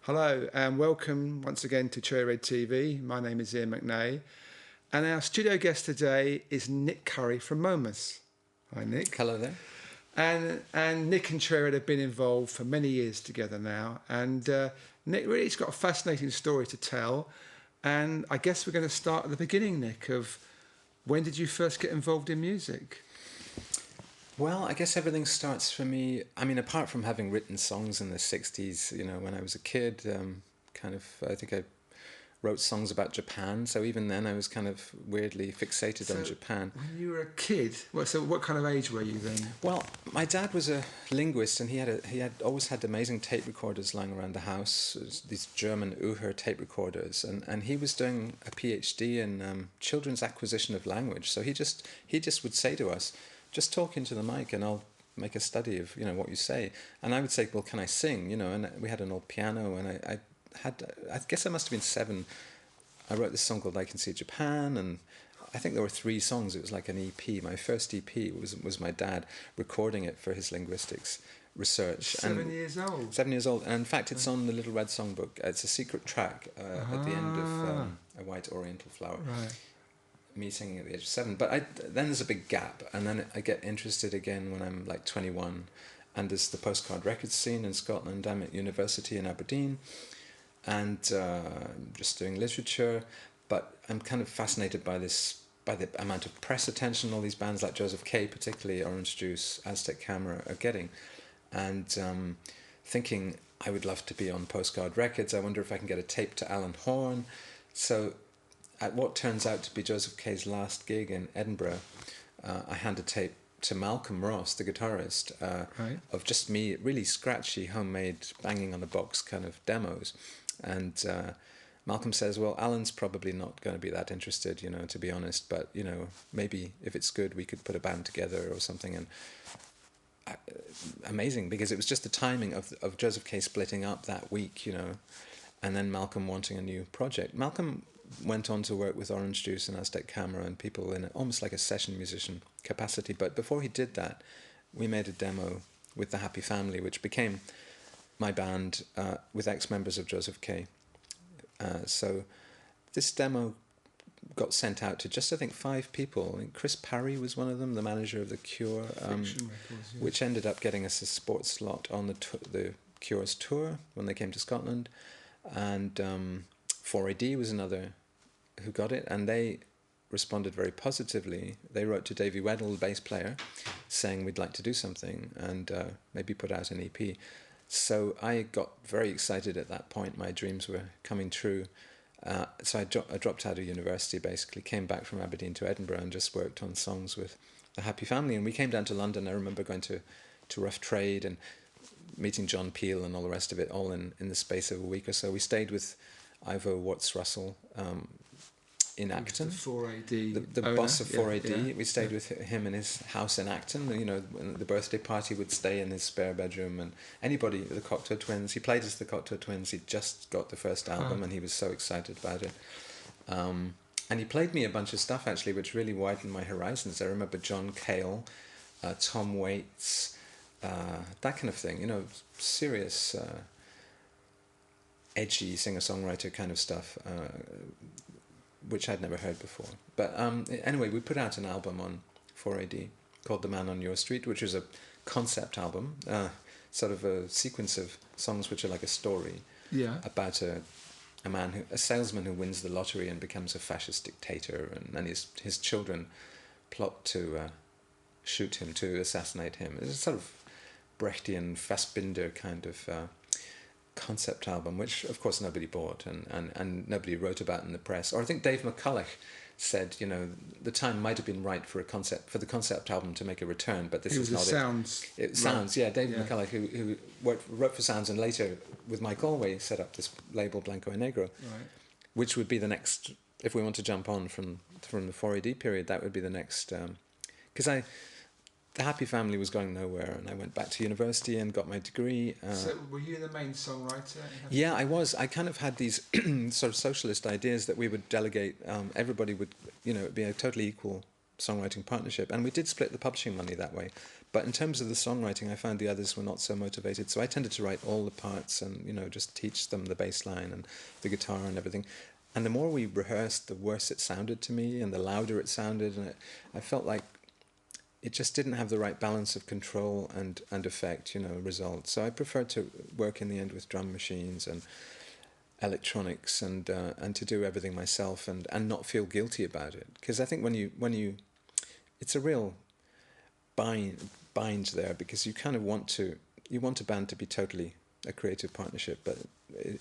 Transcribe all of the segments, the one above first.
Hello and welcome once again to Cherry Red TV. My name is Iain McNay and our studio guest today is Nick Currie from Momus. Hi Nick. Hello there. And Nick and Cherry Red have been involved for many years together now, and Nick really has got a fascinating story to tell, and I guess we're going to start at the beginning, Nick, of when did you first get involved in music? Well, I guess everything starts for me. I mean, apart from having written songs in the 60s, when I was a kid, I think I wrote songs about Japan. So even then I was kind of weirdly fixated on Japan. When you were a kid, what kind of age were you then? Well, my dad was a linguist, and he had always had amazing tape recorders lying around the house, these German Uher tape recorders, and he was doing a PhD in children's acquisition of language. So he just would say to us, just talk into the mic and I'll make a study of, what you say. And I would say, well, can I sing? And we had an old piano, and I guess I must have been 7. I wrote this song called I Can See Japan, and I think there were 3 songs. It was like an EP. My first EP was my dad recording it for his linguistics research. 7 years old? 7 years old. And in fact, it's on the Little Red Songbook. It's a secret track at the end of A White Oriental Flower. Right. Me singing at the age of 7, but then there's a big gap, and then I get interested again when I'm like 21, and there's the Postcard record scene in Scotland. I'm at university in Aberdeen, and just doing literature, but I'm kind of fascinated by the amount of press attention all these bands like Joseph K, particularly Orange Juice, Aztec Camera, are getting, and thinking I would love to be on Postcard Records. I wonder if I can get a tape to Alan Horn. So at what turns out to be Joseph K's last gig in Edinburgh, I hand a tape to Malcolm Ross, the guitarist, right, of just me, really scratchy, homemade, banging on the box kind of demos. And Malcolm says, well, Alan's probably not going to be that interested, to be honest, but, maybe if it's good, we could put a band together or something. And amazing, because it was just the timing of Joseph K splitting up that week, and then Malcolm wanting a new project. Malcolm went on to work with Orange Juice and Aztec Camera and people in almost like a session musician capacity. But before he did that, we made a demo with the Happy Family, which became my band with ex-members of Joseph K. So this demo got sent out to just, I think, 5 people. I think Chris Parry was one of them, the manager of The Cure, Records, yes. which ended up getting us a sports slot on the Cure's tour when they came to Scotland. And 4AD was another who got it, and they responded very positively. They wrote to Davey Weddle, the bass player, saying we'd like to do something and maybe put out an EP. So I got very excited at that point. My dreams were coming true. So I dropped out of university, basically, came back from Aberdeen to Edinburgh and just worked on songs with the Happy Family. And we came down to London. I remember going to Rough Trade and meeting John Peel and all the rest of it, all in the space of a week or so. We stayed with Ivo Watts-Russell in Acton. The 4AD the boss of 4AD. Yeah. We stayed with him in his house in Acton. When the birthday party would stay in his spare bedroom, and anybody, the Cocteau Twins, he played as the Cocteau Twins. He'd just got the first album and he was so excited about it. And he played me a bunch of stuff, actually, which really widened my horizons. I remember John Cale, Tom Waits, that kind of thing, serious, edgy singer-songwriter kind of stuff, which I'd never heard before. But anyway, we put out an album on 4AD called The Man on Your Street, which was a concept album, sort of a sequence of songs which are like a story about a salesman who wins the lottery and becomes a fascist dictator, and then his children plot to shoot him, to assassinate him. It's a sort of Brechtian Fassbinder kind of concept album, which of course nobody bought and nobody wrote about in the press. Or I think Dave McCulloch said, the time might have been right for the concept album to make a return, but this is not it. Sounds, yeah. Dave McCulloch, who wrote for Sounds and later with Mike Galway set up this label Blanco y Negro, right, which would be the next, if we want to jump on from the 4AD period, that would be the next, because the Happy Family was going nowhere, and I went back to university and got my degree. So were you the main songwriter? Yeah, I was. I kind of had these sort of socialist ideas that we would delegate. Everybody would, it'd be a totally equal songwriting partnership, and we did split the publishing money that way. But in terms of the songwriting, I found the others were not so motivated, so I tended to write all the parts and, you know, just teach them the bass line and the guitar and everything. And the more we rehearsed, the worse it sounded to me, and the louder it sounded, and I felt like it just didn't have the right balance of control and effect, you know, result. So I preferred to work in the end with drum machines and electronics and to do everything myself and not feel guilty about it. Because I think when you it's a real bind there, because you kind of want a band to be totally a creative partnership, but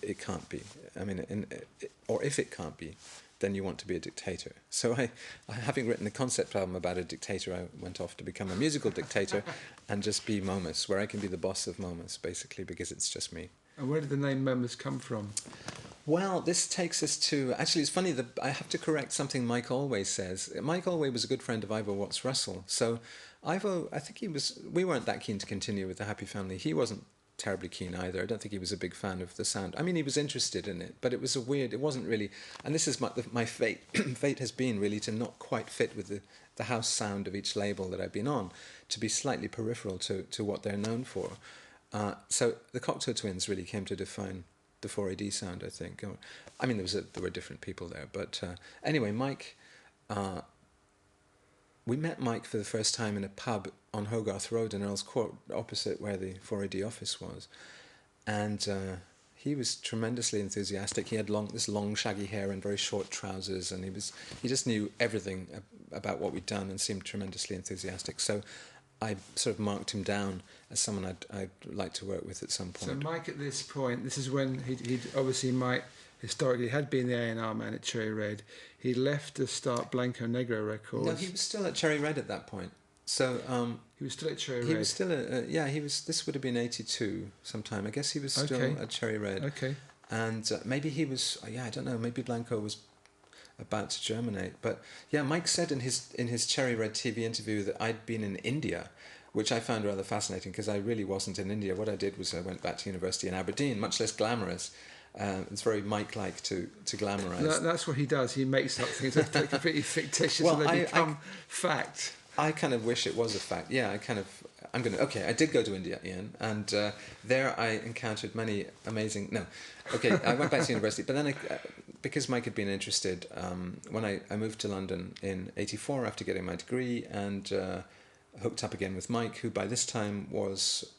it can't be. I mean, or if it can't be, then you want to be a dictator. So I, having written a concept album about a dictator, I went off to become a musical dictator and just be Momus, where I can be the boss of Momus, basically, because it's just me. And where did the name Momus come from? Well, this takes us to... Actually, it's funny that I have to correct something Mike Allway says. Mike Allway was a good friend of Ivo Watts Russell. So Ivo, I think we weren't that keen to continue with the Happy Family. He wasn't terribly keen either. I don't think he was a big fan of the sound. I mean, he was interested in it, but it was it wasn't really... And this is my fate. Fate has been really to not quite fit with the house sound of each label that I've been on, to be slightly peripheral to what they're known for. So the Cocteau Twins really came to define the 4AD sound, I think. I mean, there were different people there, but anyway, Mike... we met Mike for the first time in a pub on Hogarth Road in Earl's Court, opposite where the 4AD office was. And he was tremendously enthusiastic. He had this long shaggy hair and very short trousers, and he just knew everything about what we'd done and seemed tremendously enthusiastic. So I sort of marked him down as someone I'd like to work with at some point. So Mike, at this point, this is when he'd obviously historically had been the A&R man at Cherry Red. He left to start Blanco Negro Records. No, he was still at Cherry Red at that point. So he was still at Cherry Red. He was still he was. This would have been 82 sometime. I guess he was still at Cherry Red. Okay. And maybe he was. I don't know. Maybe Blanco was about to germinate. But yeah, Mike said in his Cherry Red TV interview that I'd been in India, which I found rather fascinating, because I really wasn't in India. What I did was I went back to university in Aberdeen, much less glamorous. It's very Mike-like to glamorise. That's what he does. He makes up things that are completely fictitious and they become fact. I kind of wish it was a fact. Yeah, I did go to India, Iain, and there I encountered many amazing... No, okay, I went back to university, but then because Mike had been interested, when I moved to London in 84 after getting my degree, and hooked up again with Mike, who by this time was...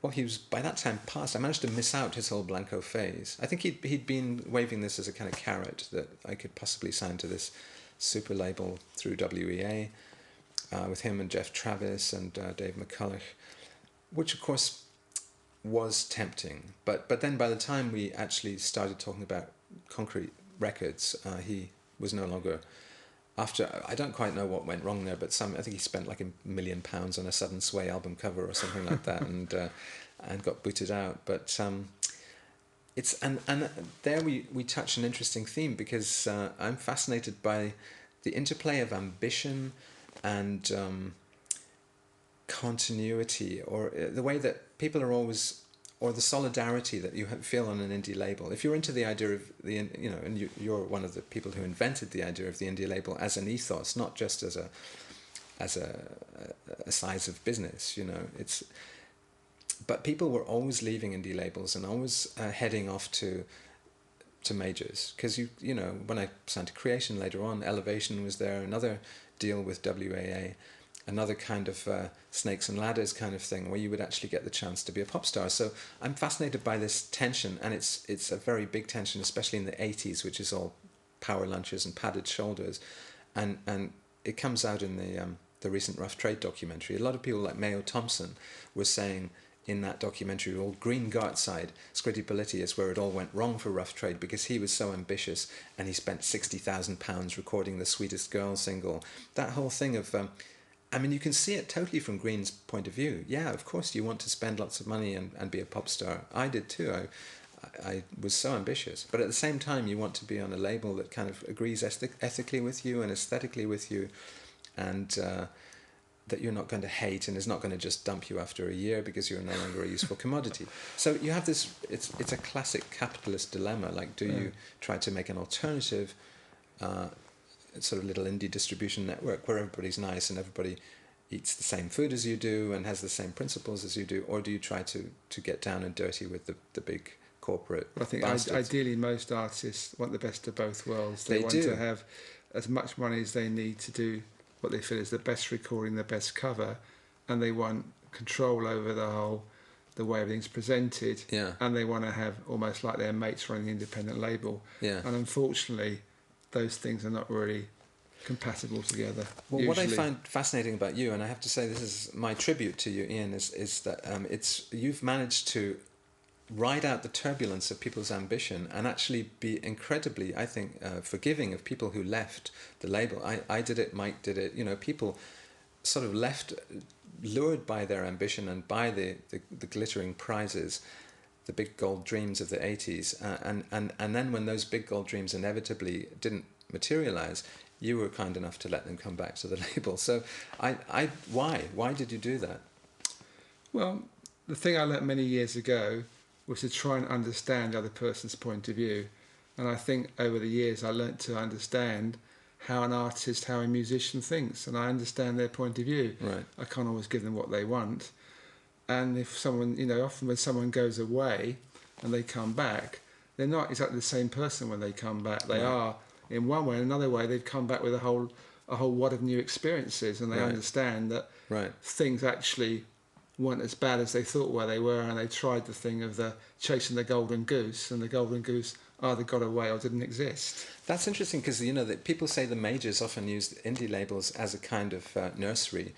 Well, he was by that time past. I managed to miss out his whole Blanco phase. I think he'd been waving this as a kind of carrot that I could possibly sign to this super label through WEA, with him and Jeff Travis and Dave McCulloch, which of course was tempting. But then by the time we actually started talking about concrete records, he was no longer... After, I don't quite know what went wrong there, but I think he spent like £1 million on a Sudden Sway album cover or something like that, and got booted out. But it's and there we touch an interesting theme, because I'm fascinated by the interplay of ambition and continuity, or the way that people are always... or the solidarity that you feel on an indie label. If you're into the idea of and you're one of the people who invented the idea of the indie label as an ethos, not just as a size of business, but people were always leaving indie labels and always heading off to majors, because when I signed to Creation later on, Elevation was there, another deal with WAA, another kind of snakes and ladders kind of thing, where you would actually get the chance to be a pop star. So I'm fascinated by this tension, and it's a very big tension, especially in the 80s, which is all power lunches and padded shoulders, and it comes out in the recent Rough Trade documentary. A lot of people like Mayo Thompson were saying in that documentary, old Green Gartside, Scritti Politti, is where it all went wrong for Rough Trade, because he was so ambitious and he spent £60,000 recording the Sweetest Girl single. That whole thing of... you can see it totally from Green's point of view. Yeah, of course you want to spend lots of money and be a pop star. I did too. I was so ambitious. But at the same time, you want to be on a label that kind of agrees ethically with you and aesthetically with you, and that you're not going to hate and is not going to just dump you after a year because you're no longer a useful commodity. So you have this... It's a classic capitalist dilemma. Like, do you try to make an alternative... sort of little indie distribution network where everybody's nice and everybody eats the same food as you do and has the same principles as you do, or do you try to get down and dirty with the big corporate Well, I think bastards? ideally most artists want the best of both worlds. They want do. to have as much money as they need to do what they feel is the best recording, the best cover, and they want control over the way everything's presented, Yeah. and they want to have almost like their mates running the independent label. Yeah. And unfortunately, those things are not really compatible together. Well, usually. what I find fascinating about you, and I have to say this is my tribute to you, Iain, is that you've managed to ride out the turbulence of people's ambition and actually be incredibly, I think, forgiving of people who left the label. I did it, Mike did it. You know, people sort of left, lured by their ambition and by the glittering prizes, the big gold dreams of the 80s. And then when those big gold dreams inevitably didn't materialize, you were kind enough to let them come back to the label. So why did you do that? Well, the thing I learnt many years ago was to try and understand the other person's point of view. And I think over the years I learnt to understand how an artist, how a musician thinks, and I understand their point of view. Right. I can't always give them what they want. And if someone, often when someone goes away and they come back, they're not exactly the same person when they come back. They are, in one way, in another way, they've come back with a whole wad of new experiences, and they understand that things actually weren't as bad as they thought where they were, and they tried the thing of the chasing the golden goose, and the golden goose either got away or didn't exist. That's interesting because, that people say the majors often use indie labels as a kind of nursery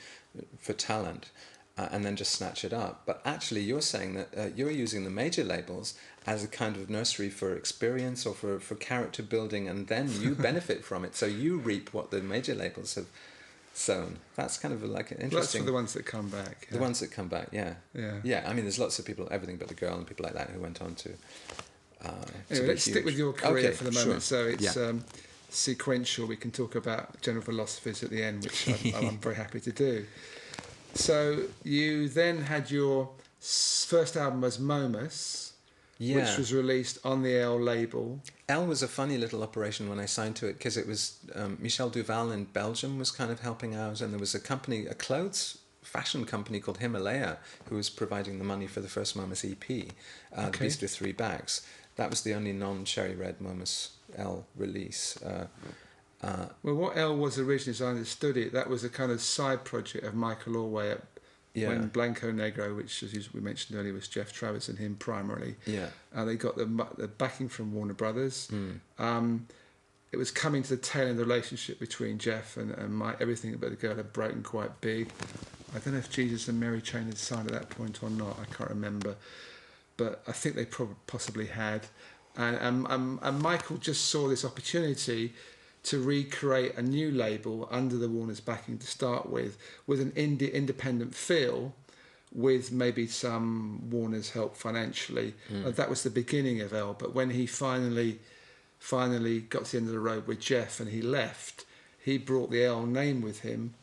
for talent and then just snatch it up. But actually you're saying that you're using the major labels as a kind of nursery for experience or for character building, and then you benefit from it. So you reap what the major labels have sown. That's kind of like an interesting... Well, that's for the ones that come back. The ones that come back, yeah. Yeah. I mean, there's lots of people, Everything But the Girl and people like that, who went on to... Anyway, let's stick with your career for the moment. Sure. So it's sequential. We can talk about general philosophies at the end, which I'm very happy to do. So you then had your first album as Momus, which was released on the L label. L was a funny little operation when I signed to it, because it was Michel Duval in Belgium was kind of helping out, and there was a company, a clothes fashion company called Himalaya, who was providing the money for the first Momus EP, The Beast with Three Backs. That was the only non-Cherry Red Momus L release. Well, what L was originally, as I understood it, that was a kind of side project of Michael Allway when Blanco Negro, which, as we mentioned earlier, was Jeff Travis and him primarily. They got the backing from Warner Brothers. It was coming to the tail end of the relationship between Jeff and Mike. Everything But the Girl had broken quite big. I don't know if Jesus and Mary Chain had signed at that point or not. I can't remember. But I think they possibly had. And Michael just saw this opportunity to recreate a new label under the Warner's backing to start with an independent feel, with maybe some Warner's help financially. That was the beginning of L. But when he finally got to the end of the road with Jeff and he left, he brought the L name with him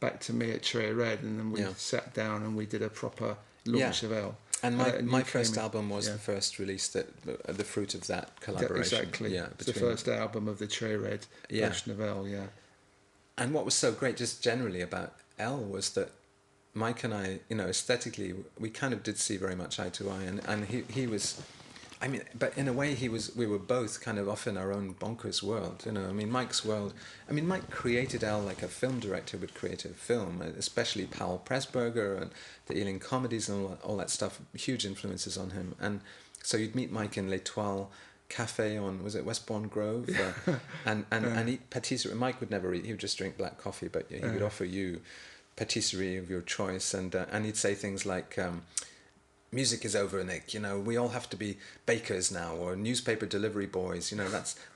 back to me at Cherry Red, and then we sat down and we did a proper launch of L. And my first album was the first release, the fruit of that collaboration. Exactly. It's the first album of the Cherry Red version of L, And what was so great just generally about L was that Mike and I, aesthetically, we kind of did see very much eye to eye, and he was... I mean, but in a way, we were both kind of off in our own bonkers world, Mike's world... Mike created L like a film director would create a film, especially Powell Pressburger and the Ealing comedies and all that stuff, huge influences on him. And so you'd meet Mike in L'Etoile Cafe on, was it Westbourne Grove? And eat patisserie. Mike would never eat, he would just drink black coffee, but he would offer you patisserie of your choice, and he'd say things like... music is over, Nick. We all have to be bakers now, or newspaper delivery boys.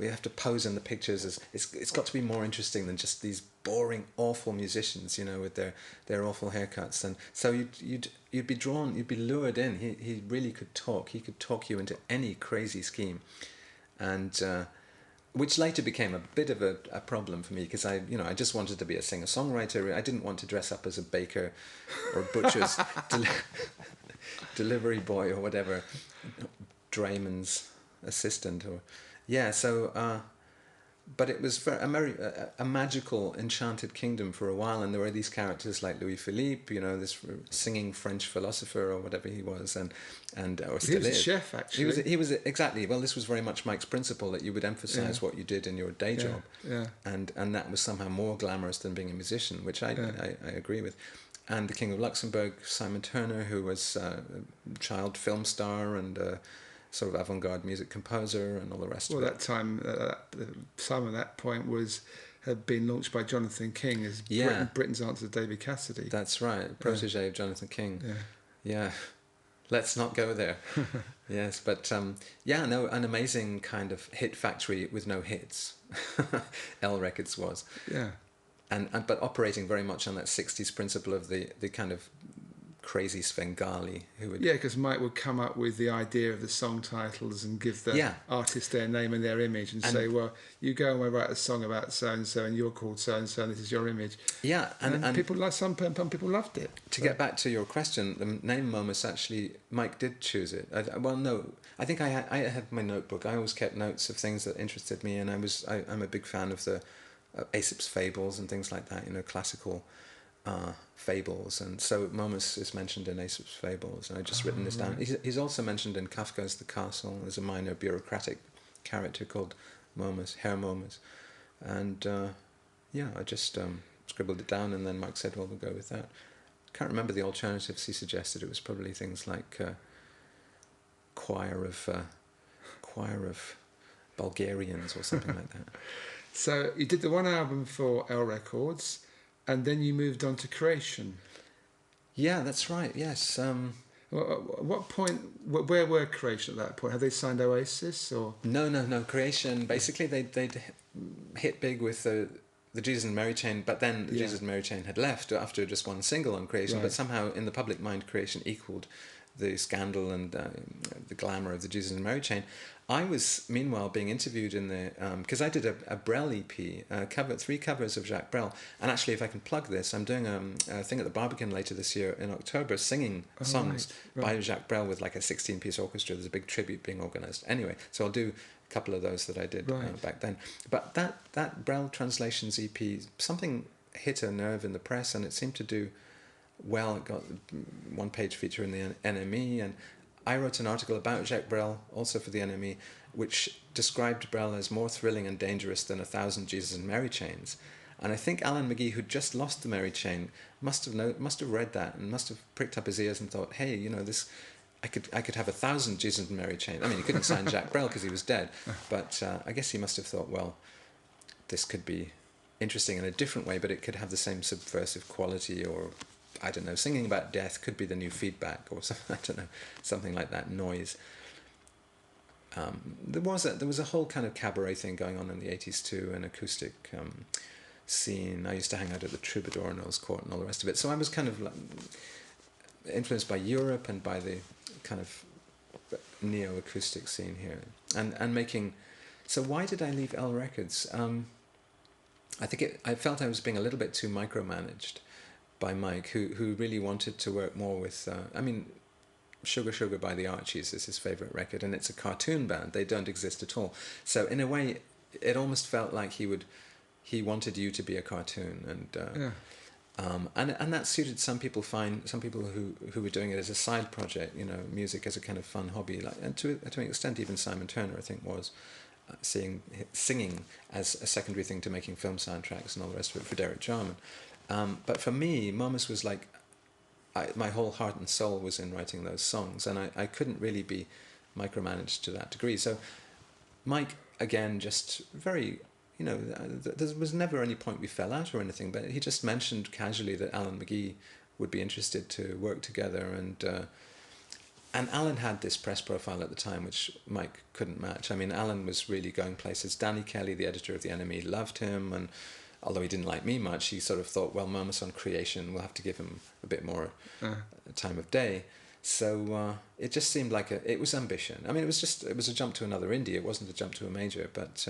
We have to pose in the pictures as it's got to be more interesting than just these boring, awful musicians, with their awful haircuts. And so you'd be drawn, you'd be lured in. He really could talk. He could talk you into any crazy scheme, and which later became a bit of a problem for me, because I just wanted to be a singer-songwriter. I didn't want to dress up as a baker or butcher's delivery boy or whatever, drayman's assistant, or so but it was a magical, enchanted kingdom for a while, and there were these characters like Louis Philippe, you know, this singing French philosopher or whatever he was, and or still he was is. a chef, actually. He was exactly. Well, this was very much Mike's principle, that you would emphasize what you did in your day job, and that was somehow more glamorous than being a musician, which I agree with. And the King of Luxembourg, Simon Turner, who was a child film star and sort of avant-garde music composer and all the rest of it. Well, that time, Simon at that point had been launched by Jonathan King as Britain's answer to David Cassidy. That's right, protege of Jonathan King. Yeah. Let's not go there. Yes, but an amazing kind of hit factory with no hits. L Records was. Yeah. But operating very much on that 60s principle of the kind of crazy Svengali who would... Yeah, because Mike would come up with the idea of the song titles and give the artist their name and their image and say, well, you go and write a song about so-and-so and you're called so-and-so and this is your image. Yeah. And people like some people loved it. To get back to your question, the name Momus, actually, Mike did choose it. I think I had my notebook. I always kept notes of things that interested me, and I'm a big fan of the Aesop's fables and things like that, you know, classical fables, and so Momus is mentioned in Aesop's fables, and I've just written this down. He's also mentioned in Kafka's The Castle as a minor bureaucratic character called Momus, Herr Momus, and I just scribbled it down, and then Mike said, well, we'll go with that. Can't remember the alternatives he suggested. It was probably things like choir of Bulgarians or something like that. So you did the one album for L Records, and then you moved on to Creation. Yeah, that's right. Yes. At what point? Where were Creation at that point? Had they signed Oasis or? No. Creation. Basically, they'd hit big with the Jesus and Mary chain, but then the Jesus and Mary chain had left after just one single on Creation. Right. But somehow, in the public mind, Creation equaled the scandal and the glamour of the Jesus and Mary chain. I was meanwhile being interviewed in the because I did a Brel EP, 3 covers of Jacques Brel, and actually, if I can plug this, I'm doing a thing at the Barbican later this year in October, singing songs by Jacques Brel with like a 16-piece orchestra. There's a big tribute being organised. Anyway, so I'll do a couple of those that I did back then. But that Brel Translations EP, something hit a nerve in the press, and it seemed to do well. It got a one-page feature in the NME, and I wrote an article about Jacques Brel, also for the NME, which described Brel as more thrilling and dangerous than 1,000 Jesus and Mary chains. And I think Alan McGee, who'd just lost the Mary chain, must have read that and must have pricked up his ears and thought, hey, you know, this, I could have 1,000 Jesus and Mary chains. I mean, he couldn't sign Jacques Brel because he was dead, but I guess he must have thought, well, this could be interesting in a different way, but it could have the same subversive quality, or I don't know, singing about death could be the new feedback, or something, I don't know, something like that, noise. There was a whole kind of cabaret thing going on in the 80s too, an acoustic scene. I used to hang out at the Troubadour and Earl's Court and all the rest of it. So I was kind of influenced by Europe and by the kind of neo-acoustic scene here, and making. So why did I leave L Records? I felt I was being a little bit too micromanaged by Mike, who really wanted to work more with, Sugar Sugar by the Archies is his favourite record, and it's a cartoon band. They don't exist at all. So in a way, it almost felt like he wanted you to be a cartoon, and that suited some people fine. Some people who were doing it as a side project, you know, music as a kind of fun hobby, like, and to an extent even Simon Turner, I think, was singing as a secondary thing to making film soundtracks and all the rest of it for Derek Jarman. But for me, Momus was like, my whole heart and soul was in writing those songs, and I couldn't really be micromanaged to that degree. So Mike, again, just very, you know, there was never any point we fell out or anything, but he just mentioned casually that Alan McGee would be interested to work together, and Alan had this press profile at the time which Mike couldn't match. I mean, Alan was really going places. Danny Kelly, the editor of the NME, loved him, and although he didn't like me much, he sort of thought, well, Momus on Creation, we'll have to give him a bit more time of day. So it just seemed like it was ambition. I mean, it was a jump to another indie. It wasn't a jump to a major, but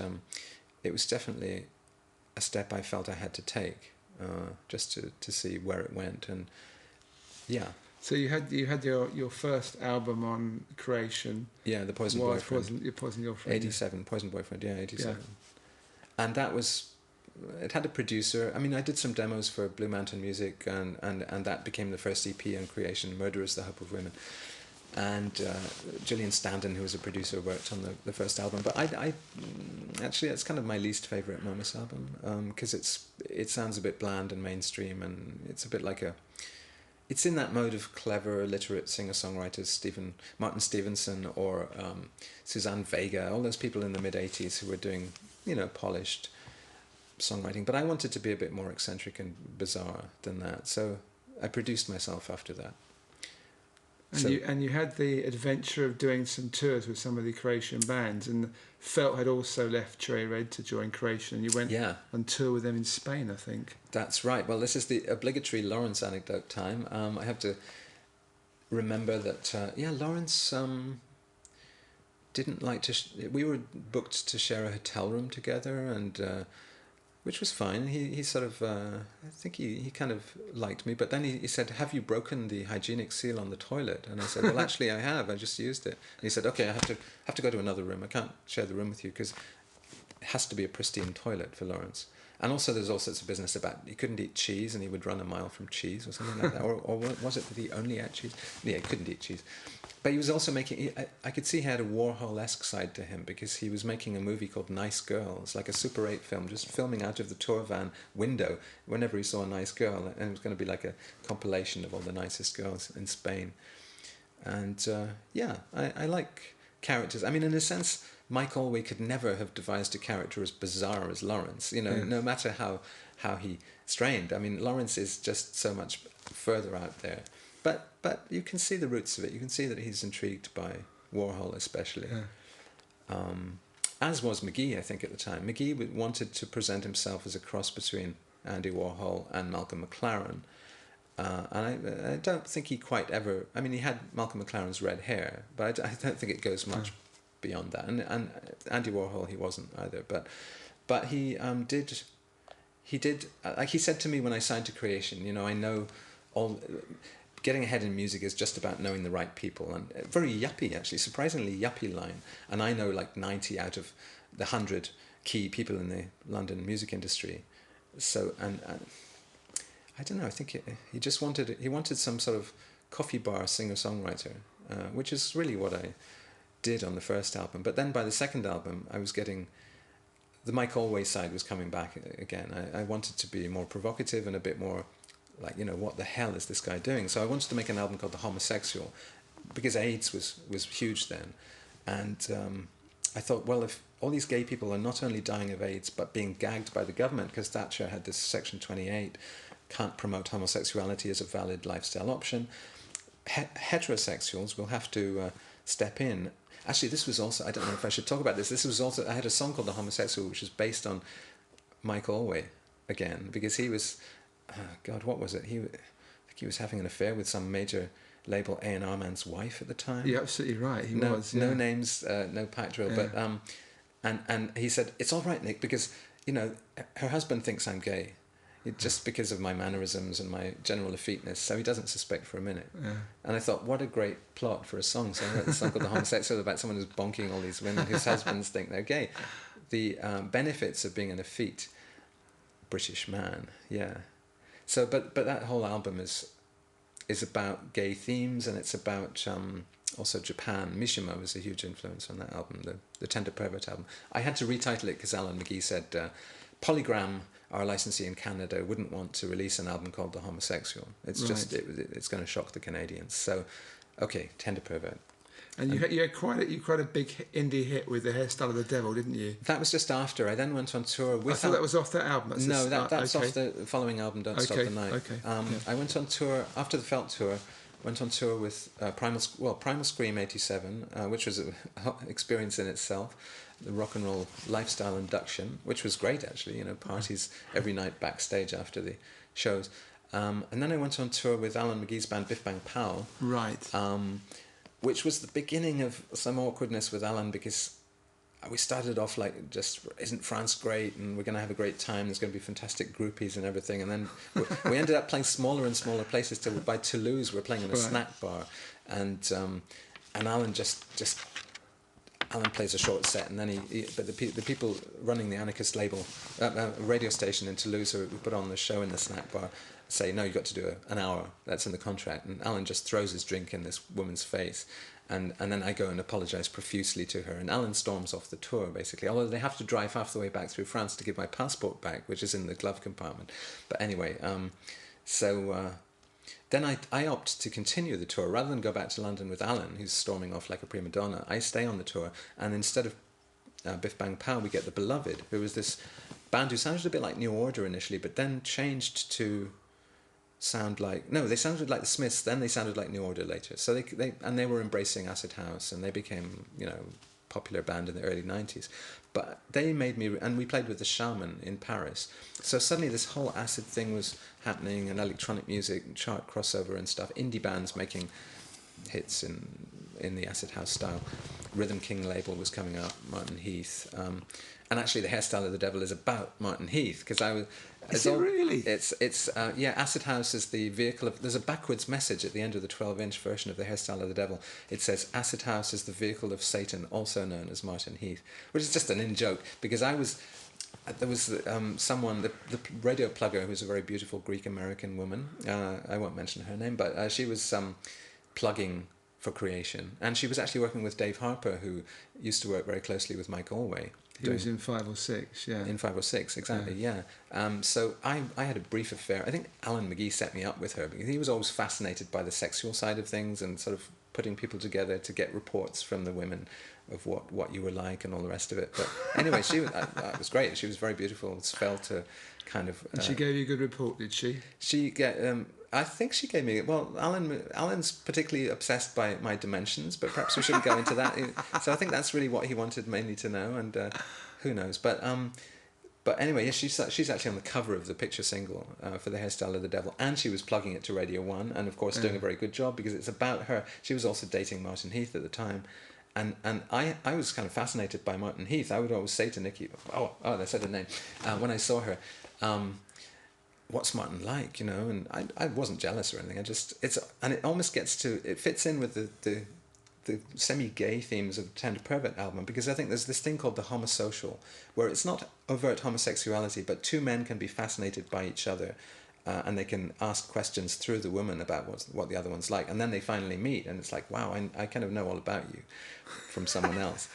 it was definitely a step I felt I had to take just to see where it went. And yeah. So you had your first album on Creation. Yeah, The Poison Boyfriend. Poison Your Friend. 87, Poison Boyfriend, yeah, 87. and that was, it had a producer. I mean, I did some demos for Blue Mountain Music, and that became the first EP on Creation, Murderers, The Hope of Women. And Gillian Standen, who was a producer, worked on the first album. But I actually, it's kind of my least favourite Momus album, because it sounds a bit bland and mainstream, and it's a bit like it's in that mode of clever, literate singer-songwriters, Martin Stevenson or Suzanne Vega, all those people in the mid-'80s who were doing, polished songwriting. But I wanted to be a bit more eccentric and bizarre than that. So I produced myself after that. And you had the adventure of doing some tours with some of the Creation bands, and Felt had also left Cherry Red to join Creation, and you went on tour with them in Spain, I think. That's right. Well, this is the obligatory Lawrence anecdote time. I have to remember that, Lawrence didn't like to... we were booked to share a hotel room together, and... which was fine. He sort of, I think he kind of liked me. But then he said, "Have you broken the hygienic seal on the toilet?" And I said, "Well, actually, I have. I just used it." And he said, "Okay, I have to go to another room. I can't share the room with you because it has to be a pristine toilet for Lawrence." And also, there's all sorts of business about he couldn't eat cheese, and he would run a mile from cheese or something like that. Or was it that he only ate cheese? Yeah, he couldn't eat cheese. But he was also making... I could see he had a Warhol-esque side to him, because he was making a movie called Nice Girls, like a Super 8 film, just filming out of the tour van window whenever he saw a nice girl. And it was going to be like a compilation of all the nicest girls in Spain. And I like characters. I mean, in a sense, Mike Allwey could never have devised a character as bizarre as Lawrence, no matter how he strained. I mean, Lawrence is just so much further out there. But you can see the roots of it. You can see that he's intrigued by Warhol especially. Yeah. As was McGee, I think, at the time. McGee wanted to present himself as a cross between Andy Warhol and Malcolm McLaren. And I don't think he quite ever... I mean, he had Malcolm McLaren's red hair, but I don't think it goes much beyond that. And Andy Warhol, he wasn't either. But he did... Like he said to me when I signed to Creation, I know all... Getting ahead in music is just about knowing the right people, and very yuppie, actually, surprisingly yuppie line. And I know like 90 out of the 100 key people in the London music industry. So, and I don't know, I think he just wanted some sort of coffee bar singer-songwriter, which is really what I did on the first album. But then by the second album, I was getting... The Mike Allwey side was coming back again. I wanted to be more provocative and a bit more... like, what the hell is this guy doing? So I wanted to make an album called The Homosexual, because AIDS was huge then. And I thought, well, if all these gay people are not only dying of AIDS, but being gagged by the government, because Thatcher had this Section 28, can't promote homosexuality as a valid lifestyle option, heterosexuals will have to step in. Actually, this was also, I don't know if I should talk about this, I had a song called The Homosexual, which was based on Mike Allwey again, because he was... God, what was it? I think he was having an affair with some major label A&R man's wife at the time. You're absolutely right. He was. No names, no pack drill. Yeah. But and he said, "It's all right, Nick, because her husband thinks I'm gay, just because of my mannerisms and my general effeteness. So he doesn't suspect for a minute." Yeah. And I thought, what a great plot for a song. So I wrote a song called The Homosexual about someone who's bonking all these women whose husbands think they're gay. The benefits of being an effete British man. Yeah. So, but that whole album is about gay themes, and it's about also Japan. Mishima was a huge influence on that album, the Tender Pervert album. I had to retitle it because Alan McGee said Polygram, our licensee in Canada, wouldn't want to release an album called The Homosexual. It's just it's going to shock the Canadians. So, okay, Tender Pervert. And you had quite a big indie hit with The Hairstyle of the Devil, didn't you? That was just after. I then went on tour with... I thought that was off that album. That's off the following album, Don't Stop the Night. Okay. I went on tour, after the Felt tour, went on tour with Primal Scream 87, which was an experience in itself, the rock and roll lifestyle induction, which was great, actually, parties every night backstage after the shows. And then I went on tour with Alan McGee's band, Biff Bang Pow. Right. Which was the beginning of some awkwardness with Alan, because we started off like, just, isn't France great, and we're going to have a great time, there's going to be fantastic groupies and everything, and then we ended up playing smaller and smaller places. Till by Toulouse we're playing in a snack bar, and Alan just Alan plays a short set, and then but the people running the anarchist label radio station in Toulouse who put on the show in the snack bar say, no, you've got to do an hour. That's in the contract. And Alan just throws his drink in this woman's face. And then I go and apologise profusely to her. And Alan storms off the tour, basically. Although they have to drive half the way back through France to give my passport back, which is in the glove compartment. But anyway, then I opt to continue the tour. Rather than go back to London with Alan, who's storming off like a prima donna, I stay on the tour. And instead of Biff Bang Pow, we get The Beloved, who was this band who sounded a bit like New Order initially, but then changed to... they sounded like the Smiths, then they sounded like New Order later. So they were embracing acid house, and they became, popular band in the early 90s. But they made me, and we played with the Shaman in Paris. So suddenly this whole acid thing was happening, and electronic music, chart crossover and stuff, indie bands making hits in the acid house style. Rhythm King label was coming up, Martin Heath. And actually the Hairstyle of the Devil is about Martin Heath, because I was... Is it really? It's Acid House is the vehicle of... There's a backwards message at the end of the 12-inch version of the Hairstyle of the Devil. It says, Acid House is the vehicle of Satan, also known as Martin Heath, which is just an in-joke, because there was someone, the radio plugger, who's a very beautiful Greek-American woman, I won't mention her name, but she was plugging for Creation, and she was actually working with Dave Harper, who used to work very closely with Mike Allway. He was in 5 or 6, yeah. In 5 or 6, exactly, yeah. So I had a brief affair. I think Alan McGee set me up with her, because he was always fascinated by the sexual side of things and sort of putting people together to get reports from the women of what you were like and all the rest of it. But anyway, it was great. She was very beautiful, svelte, kind of... And she gave you a good report, did she? I think she gave me... Well, Alan's particularly obsessed by my dimensions, but perhaps we shouldn't go into that. So I think that's really what he wanted mainly to know, and who knows. But anyway, yes, she's actually on the cover of the picture single for The Hairstyle of the Devil, and she was plugging it to Radio 1, and of course doing a very good job, because it's about her. She was also dating Martin Heath at the time. And I was kind of fascinated by Martin Heath. I would always say to Nikki, oh, I said her name, when I saw her, what's Martin like, and I wasn't jealous or anything. It almost it fits in with the semi-gay themes of the Tender Pervert album, because I think there's this thing called the homosocial, where it's not overt homosexuality, but two men can be fascinated by each other, and they can ask questions through the woman about what the other one's like, and then they finally meet, and it's like, wow, I kind of know all about you from someone else.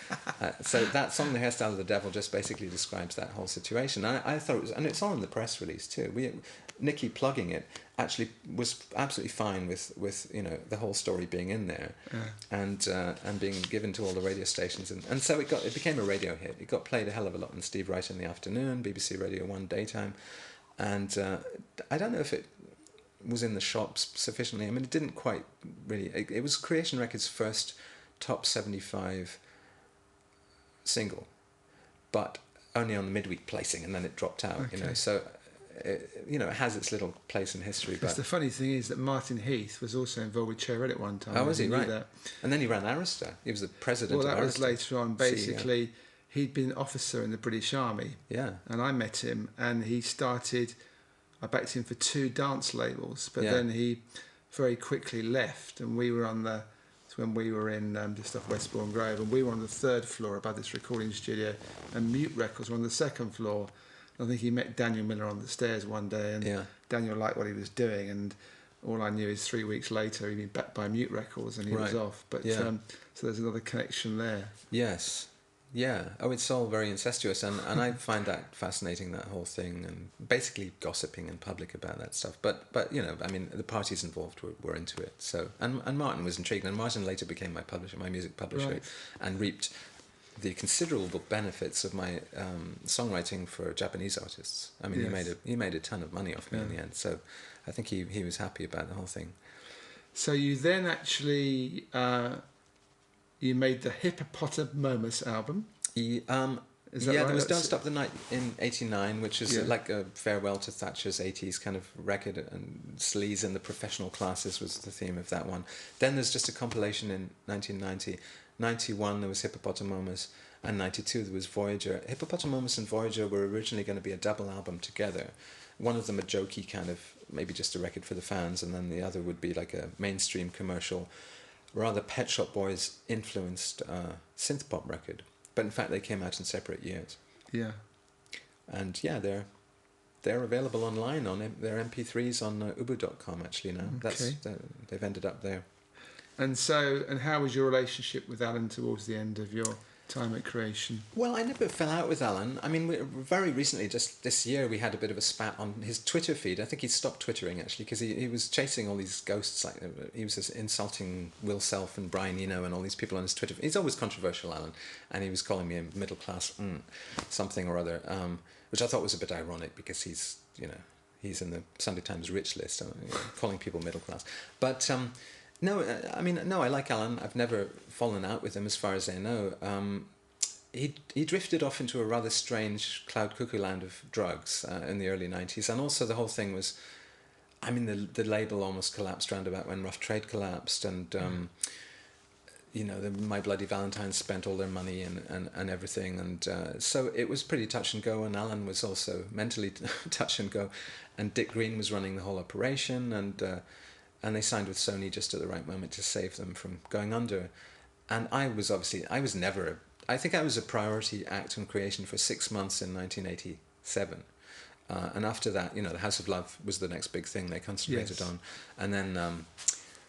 So that song, The Hairstyle of the Devil, just basically describes that whole situation. I thought it was, and it's all in the press release too. Nikki plugging it actually was absolutely fine with the whole story being in there, and being given to all the radio stations, and so it became a radio hit. It got played a hell of a lot on Steve Wright in the afternoon, BBC Radio 1 daytime. And I don't know if it was in the shops sufficiently. I mean, it didn't quite really... It was Creation Records' first top 75 single, but only on the midweek placing, and then it dropped out. Okay. So it has its little place in history. But the funny thing is that Martin Heath was also involved with Cherry Red at one time. Oh, was he? Right. That. And then he ran Arista. He was the president of Arista. Well, that was later on. Basically... CEO. He'd been an officer in the British Army. Yeah. And I met him, and I backed him for 2 dance labels, but then he very quickly left, and we were when we were in just off Westbourne Grove, and we were on the 3rd floor above this recording studio, and Mute Records were on the 2nd floor. I think he met Daniel Miller on the stairs one day, and Daniel liked what he was doing, and all I knew is 3 weeks later he'd been backed by Mute Records, and he was off. But so there's another connection there. Yes. Yeah. Oh, it's all very incestuous, and I find that fascinating, that whole thing, and basically gossiping in public about that stuff. But I mean, the parties involved were into it. So and Martin was intrigued, and Martin later became my music publisher, and reaped the considerable benefits of my songwriting for Japanese artists. I mean, he made a ton of money off me in the end. So I think he was happy about the whole thing. So you then actually. You made the Momus album. Is that right? There was Don't Stop the Night in '89, which is like a farewell to Thatcher's '80s kind of record, and sleaze in the professional classes was the theme of that one. Then there's just a compilation in 1990. 91 there was Hippopotamomus, and 92 there was Voyager. Hippopotamomus and Voyager were originally going to be a double album together. One of them a jokey kind of, maybe just a record for the fans, and then the other would be like a mainstream commercial rather Pet Shop Boys influenced synth pop record. But in fact, they came out in separate years. Yeah. And yeah, they're available online on their MP3s on ubu.com actually now. Okay. They've ended up there. And how was your relationship with Alan towards the end of your time at Creation? Well, I never fell out with Alan. I mean, very recently, just this year, we had a bit of a spat on his Twitter feed. I think he stopped twittering, actually, because he was chasing all these ghosts. Like he was just insulting Will Self and Brian Eno and all these people on his Twitter feed. He's always controversial, Alan, and he was calling me a middle class something or other, which I thought was a bit ironic because he's in the Sunday Times rich list, calling people middle class. But no, I like Alan. I've never fallen out with him as far as I know. He drifted off into a rather strange cloud cuckoo land of drugs in the early 90s. And also the whole thing was, the label almost collapsed round about when Rough Trade collapsed. And, the My Bloody Valentine spent all their money and everything. And so it was pretty touch and go. And Alan was also mentally touch and go. And Dick Green was running the whole operation. And they signed with Sony just at the right moment to save them from going under. And I was a priority act on Creation for 6 months in 1987. And after that, the House of Love was the next big thing they concentrated on. And then,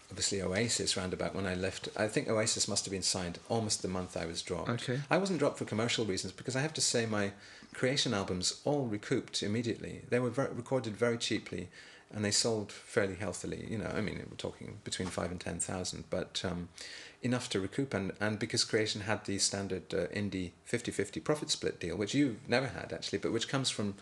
obviously, Oasis, round about when I left. I think Oasis must have been signed almost the month I was dropped. Okay. I wasn't dropped for commercial reasons because I have to say my Creation albums all recouped immediately. They were recorded very cheaply. And they sold fairly healthily, we're talking between 5,000 and 10,000, but enough to recoup. And because Creation had the standard indie 50-50 profit split deal, which you've never had actually, but which comes from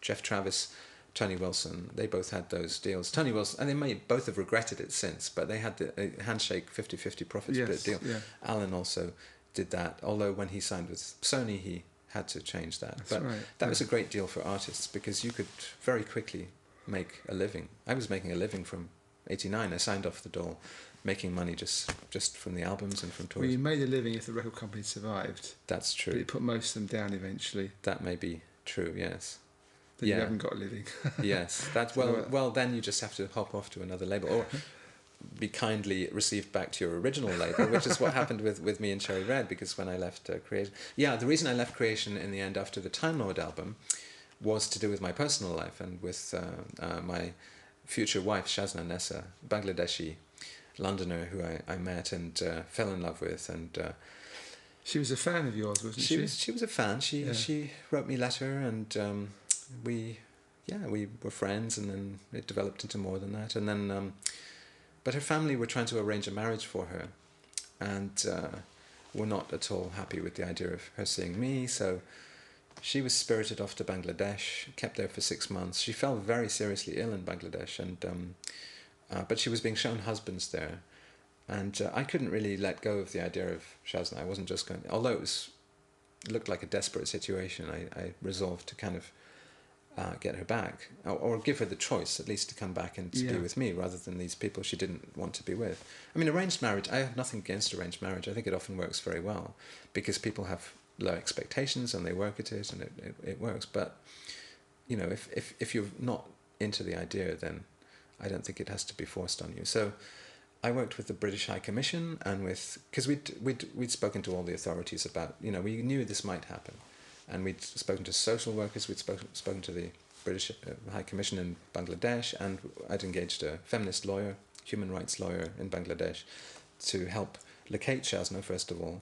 Jeff Travis, Tony Wilson. They both had those deals. Tony Wilson, and they may both have regretted it since, but they had the handshake 50-50 profit split deal. Yeah. Alan also did that, although when he signed with Sony, he had to change that. That's right. That was a great deal for artists because you could very quickly make a living. I was making a living from 89. I signed off the dole, making money just from the albums and from tours. Well, you made a living if the record company survived. That's true. But it put most of them down eventually. That may be true, yes. Then you haven't got a living. Yes. That's well then you just have to hop off to another label or be kindly received back to your original label, which is what happened with me and Cherry Red, because when I left Creation... Yeah, the reason I left Creation in the end after the Time Lord album was to do with my personal life and with my future wife, Shazna Nessa, Bangladeshi Londoner who I met and fell in love with. And she was a fan of yours, wasn't she? She was a fan. She wrote me a letter and we were friends, and then it developed into more than that. And then, but her family were trying to arrange a marriage for her and were not at all happy with the idea of her seeing me, so she was spirited off to Bangladesh, kept there for 6 months. She fell very seriously ill in Bangladesh, and but she was being shown husbands there. And I couldn't really let go of the idea of Shazna. I wasn't just going... Although it looked like a desperate situation, I resolved to kind of get her back, or give her the choice, at least, to come back and to be with me, rather than these people she didn't want to be with. I mean, arranged marriage, I have nothing against arranged marriage. I think it often works very well, because people have low expectations and they work at it and it works. But if you're not into the idea, then I don't think it has to be forced on you. So I worked with the British High Commission and because we'd spoken to all the authorities about, we knew this might happen, and we'd spoken to social workers, we'd spoken to the British High Commission in Bangladesh, and I'd engaged a feminist lawyer, human rights lawyer in Bangladesh, to help locate Shazna, first of all,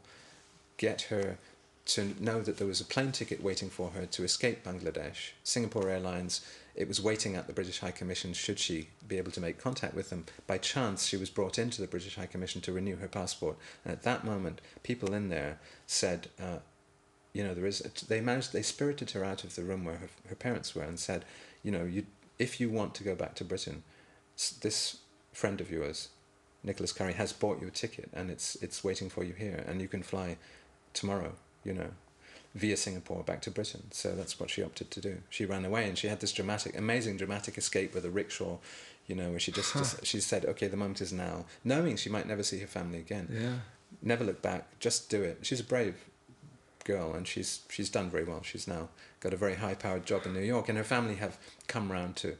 get her to know that there was a plane ticket waiting for her to escape Bangladesh. Singapore Airlines, it was waiting at the British High Commission should she be able to make contact with them. By chance, she was brought into the British High Commission to renew her passport. And at that moment, people in there said, they spirited her out of the room where her parents were and said, if you want to go back to Britain, this friend of yours, Nicholas Currie, has bought you a ticket and it's waiting for you here, and you can fly tomorrow, via Singapore back to Britain. So that's what she opted to do. She ran away, and she had this amazing dramatic escape with a rickshaw, where she she said, okay, the moment is now, knowing she might never see her family again. Yeah. Never look back, just do it. She's a brave girl, and she's done very well. She's now got a very high-powered job in New York, and her family have come round to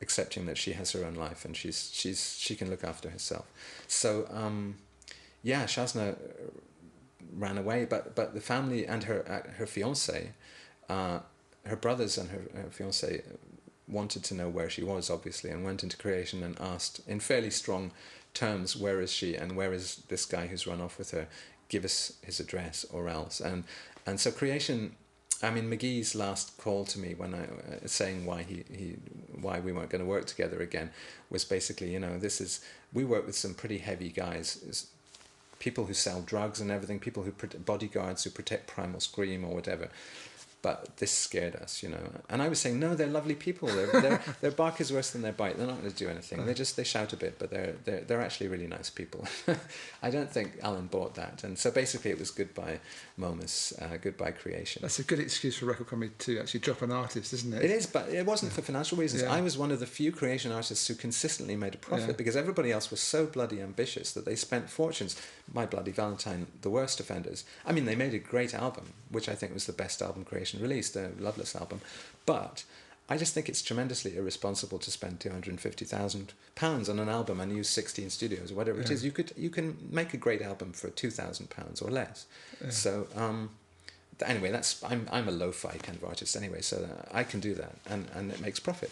accepting that she has her own life and she can look after herself. So yeah, Shazna ran away, but the family and her fiance, her brothers and her fiance wanted to know where she was, obviously, and went into Creation and asked in fairly strong terms, where is she and where is this guy who's run off with her? Give us his address or else. And so Creation, I mean, McGee's last call to me when I saying why why we weren't going to work together again was basically, you know, we work with some pretty heavy guys, people who sell drugs and everything, people who bodyguards who protect Primal Scream or whatever. But this scared us, you know. And I was saying, no, they're lovely people. Their bark is worse than their bite. They're not going to do anything. They shout a bit, but they're actually really nice people. I don't think Alan bought that. And so basically it was goodbye Momus, goodbye Creation. That's a good excuse for a record company to actually drop an artist, isn't it? It is, but it wasn't for financial reasons. Yeah. I was one of the few Creation artists who consistently made a profit because everybody else was so bloody ambitious that they spent fortunes. My Bloody Valentine, the worst offenders. I mean, they made a great album, which I think was the best album Creation released, a Loveless album, but I just think it's tremendously irresponsible to spend £250,000 on an album and use 16 studios or whatever it is. You can make a great album for £2,000 or less. So anyway, I'm a lo-fi kind of artist anyway, so I can do that, and it makes profit.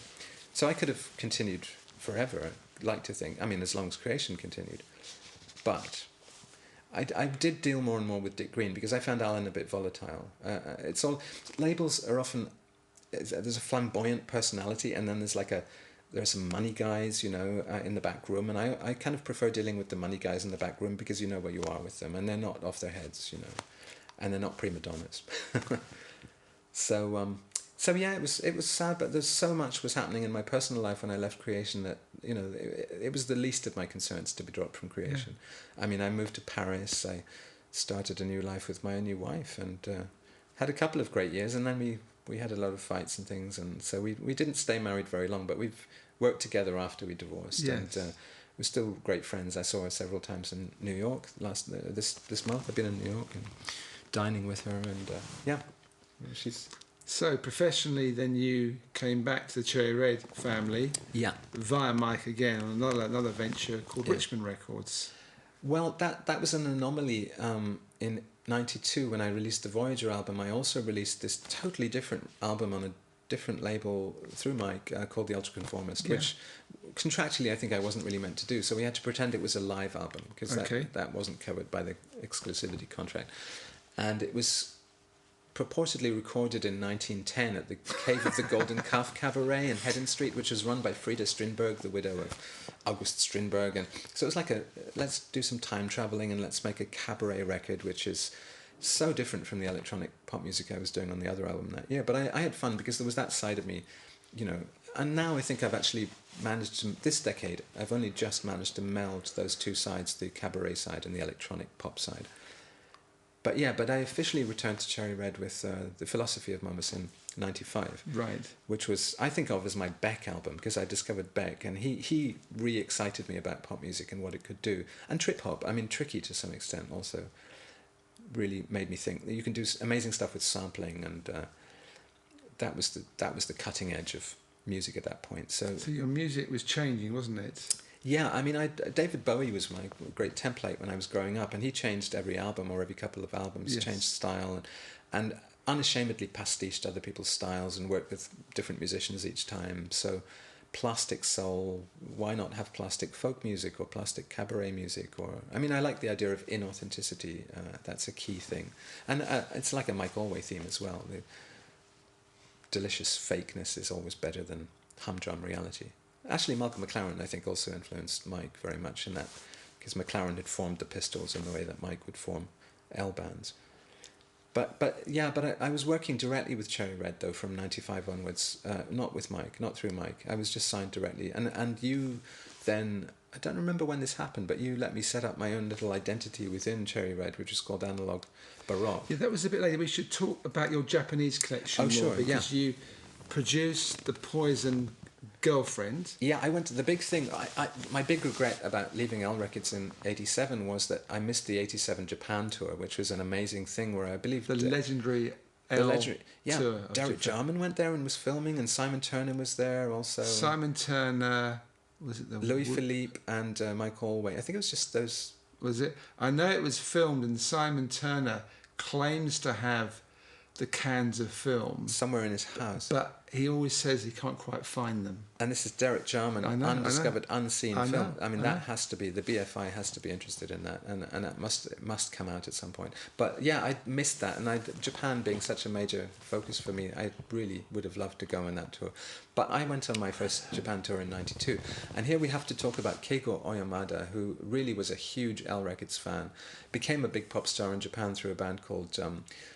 So I could have continued forever. I'd like to think, I mean, as long as Creation continued, but I did deal more and more with Dick Green because I found Alan a bit volatile. It's all labels are often, there's a flamboyant personality, and then there are some money guys, you know, in the back room, and I kind of prefer dealing with the money guys in the back room because you know where you are with them, and they're not off their heads, you know, and they're not prima donnas. So yeah, it was sad, but there's so much was happening in my personal life when I left Creation that, you know, it was the least of my concerns to be dropped from Creation. Yeah. I mean, I moved to Paris, I started a new life with my new wife, and had a couple of great years, and then we had a lot of fights and things, and so we didn't stay married very long, but we've worked together after we divorced, and we're still great friends. I saw her several times in New York this month. I've been in New York and dining with her, and she's... So professionally, then you came back to the Cherry Red family, via Mike again on another venture called Richmond Records. Well, that was an anomaly. In '92, when I released the Voyager album, I also released this totally different album on a different label through Mike called The Ultraconformist, which contractually I think I wasn't really meant to do. So we had to pretend it was a live album because that wasn't covered by the exclusivity contract, and it was purportedly recorded in 1910 at the Cave of the Golden Calf Cabaret in Hedden Street, which was run by Frida Strindberg, the widow of August Strindberg. And so it was like let's do some time travelling and let's make a cabaret record, which is so different from the electronic pop music I was doing on the other album that year. But I had fun because there was that side of me, you know, and now I think I've actually managed to, this decade, I've only just managed to meld those two sides, the cabaret side and the electronic pop side. But I officially returned to Cherry Red with the Philosophy of Momus in '95, right? Which was, I think of as my Beck album, because I discovered Beck, and he re-excited me about pop music and what it could do, and trip hop. I mean, Tricky to some extent also really made me think that you can do amazing stuff with sampling, and that was the cutting edge of music at that point. So your music was changing, wasn't it? Yeah, I mean, David Bowie was my great template when I was growing up, and he changed every album or every couple of albums, changed style, and unashamedly pastiched other people's styles and worked with different musicians each time. So plastic soul, why not have plastic folk music or plastic cabaret music? I mean, I like the idea of inauthenticity. That's a key thing. And it's like a Mike Allway theme as well. The delicious fakeness is always better than humdrum reality. Actually, Malcolm McLaren, I think, also influenced Mike very much in that, because McLaren had formed the Pistols in the way that Mike would form L bands. But I was working directly with Cherry Red, though, from 95 onwards, not with Mike, not through Mike. I was just signed directly. And you then, I don't remember when this happened, but you let me set up my own little identity within Cherry Red, which is called Analog Baroque. Yeah, that was a bit later. We should talk about your Japanese collection more, because you produced the Poison Girlfriend. Yeah, I went to the big thing. My big regret about leaving L Records in '87 was that I missed the '87 Japan tour, which was an amazing thing where I believe... The legendary The legendary, tour of Derek Japan. Jarman went there and was filming, and Simon Turner was there also. Simon Turner, was it the Louis Philippe and Mike Allway. I think it was just those. Was it? I know it was filmed, and Simon Turner claims to have the cans of film Somewhere in his house. but he always says he can't quite find them. And this is Derek Jarman, undiscovered, unseen film. I mean, that has to be, the BFI has to be interested in that, and it must come out at some point. But yeah, I missed that, and Japan being such a major focus for me, I really would have loved to go on that tour. But I went on my first Japan tour in '92, and here we have to talk about Keigo Oyamada, who really was a huge L Records fan, became a big pop star in Japan through a band called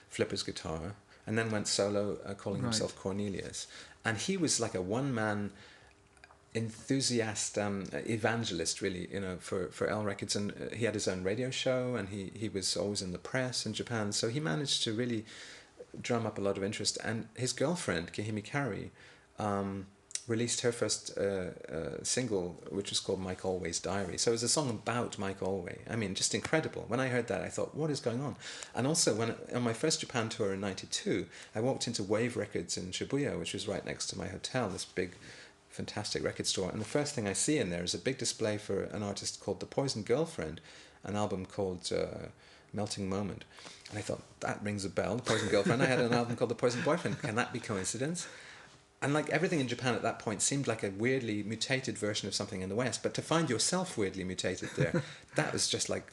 Flipper's Guitar, and then went solo, calling himself Cornelius. And he was like a one-man enthusiast, evangelist, really, for L Records. And he had his own radio show, and he was always in the press in Japan. So he managed to really drum up a lot of interest. And his girlfriend, Kahimi Currie, released her first single, which was called Mike Allway's Diary. So it was a song about Mike Allway. I mean, just incredible. When I heard that, I thought, what is going on? And also, on my first Japan tour in '92, I walked into Wave Records in Shibuya, which was right next to my hotel, this big, fantastic record store. And the first thing I see in there is a big display for an artist called The Poison Girlfriend, an album called Melting Moment. And I thought, that rings a bell, The Poison Girlfriend. I had an album called The Poison Boyfriend. Can that be coincidence? And like everything in Japan at that point seemed like a weirdly mutated version of something in the West. But to find yourself weirdly mutated there, that was just like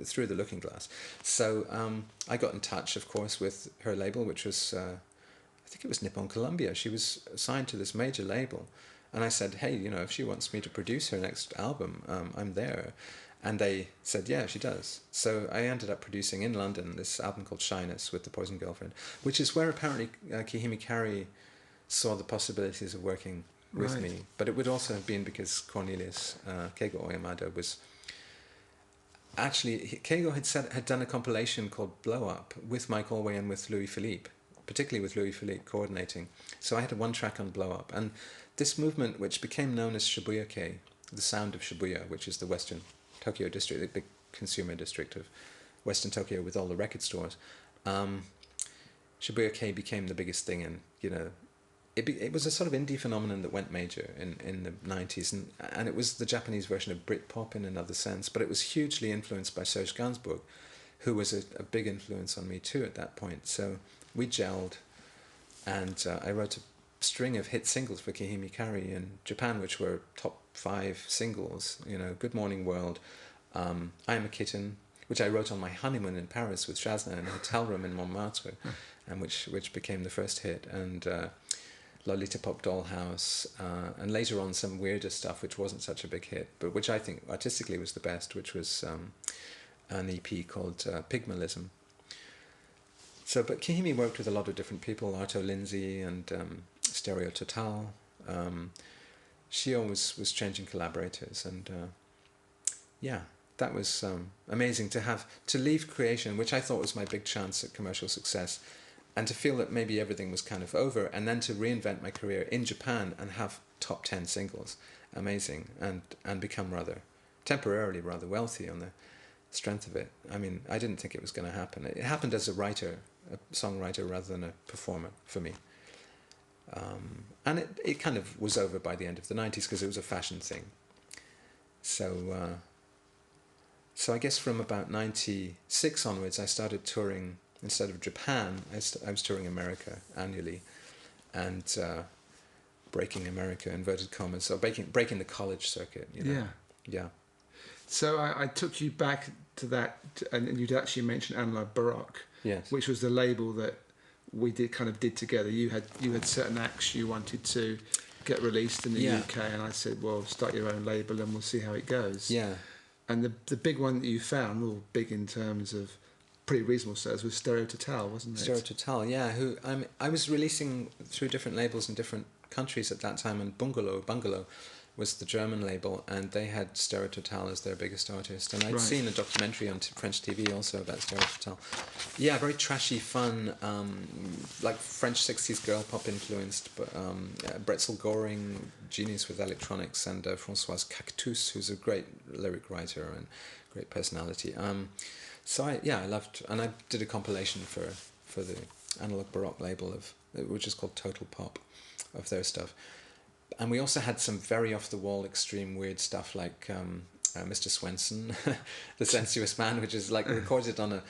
through the looking glass. So I got in touch, of course, with her label, which was, I think it was Nippon Columbia. She was signed to this major label. And I said, hey, if she wants me to produce her next album, I'm there. And they said, yeah, she does. So I ended up producing in London this album called Shyness with The Poison Girlfriend, which is where apparently Kahimi Currie saw the possibilities of working with me. But it would also have been because Cornelius, Keigo Oyamada, was... Actually, Keigo had done a compilation called Blow Up with Mike Allway and with Louis Philippe, particularly with Louis Philippe coordinating. So I had one track on Blow Up. And this movement, which became known as Shibuya-kei, the sound of Shibuya, which is the Western Tokyo district, the big consumer district of Western Tokyo with all the record stores, Shibuya-kei became the biggest thing, and it was a sort of indie phenomenon that went major in the 90s, and it was the Japanese version of Britpop in another sense, but it was hugely influenced by Serge Gainsbourg, who was a big influence on me too at that point. So we gelled, and I wrote a string of hit singles for Kahimi Currie in Japan, which were top 5 singles, Good Morning World, I Am a Kitten, which I wrote on my honeymoon in Paris with Shazna in a hotel room in Montmartre, and which became the first hit, and Lolita Pop Dollhouse, and later on some weirder stuff which wasn't such a big hit, but which I think artistically was the best, which was an EP called Pygmalism. So, but Kahimi worked with a lot of different people, Arto Lindsay and Stereo Total. She always was changing collaborators, and that was amazing to leave creation, which I thought was my big chance at commercial success, and to feel that maybe everything was kind of over, and then to reinvent my career in Japan and have top 10 singles. Amazing. And become temporarily rather wealthy on the strength of it. I mean, I didn't think it was going to happen. It happened as a songwriter rather than a performer for me. And it kind of was over by the end of the 90s because it was a fashion thing. So I guess from about 96 onwards, I started touring. Instead of Japan, I was touring America annually, and breaking America, inverted commas, so breaking the college circuit. Yeah. So I took you back to that, and you'd actually mentioned Analog Baroque, yes, which was the label that we did together. You had certain acts you wanted to get released in the UK, and I said, well, start your own label and we'll see how it goes. Yeah. And the big one that you found, well, big in terms of pretty reasonable sales, was Stereo Total, wasn't it? Stereo Total, yeah. Who I was releasing through different labels in different countries at that time, and Bungalow was the German label, and they had Stereo Total as their biggest artist. And I'd seen a documentary on French TV also about Stereo Total. Yeah, very trashy, fun, like French 60s girl pop influenced, but Bretzel Goring, genius with electronics, and Françoise Cactus, who's a great lyric writer and great personality. So I loved, and I did a compilation for the analog baroque label which is called Total Pop, of their stuff. And we also had some very off the wall, extreme, weird stuff like Mr. Swenson, the Sensuous Man, which is like recorded on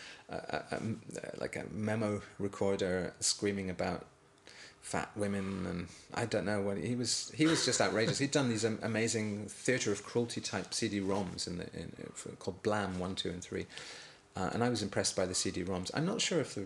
like a memo recorder, screaming about fat women, and I don't know what he was just outrageous. He'd done these amazing theatre of cruelty type CD-ROMs called Blam 1, 2 and 3, and I was impressed by the CD-ROMs. I'm not sure if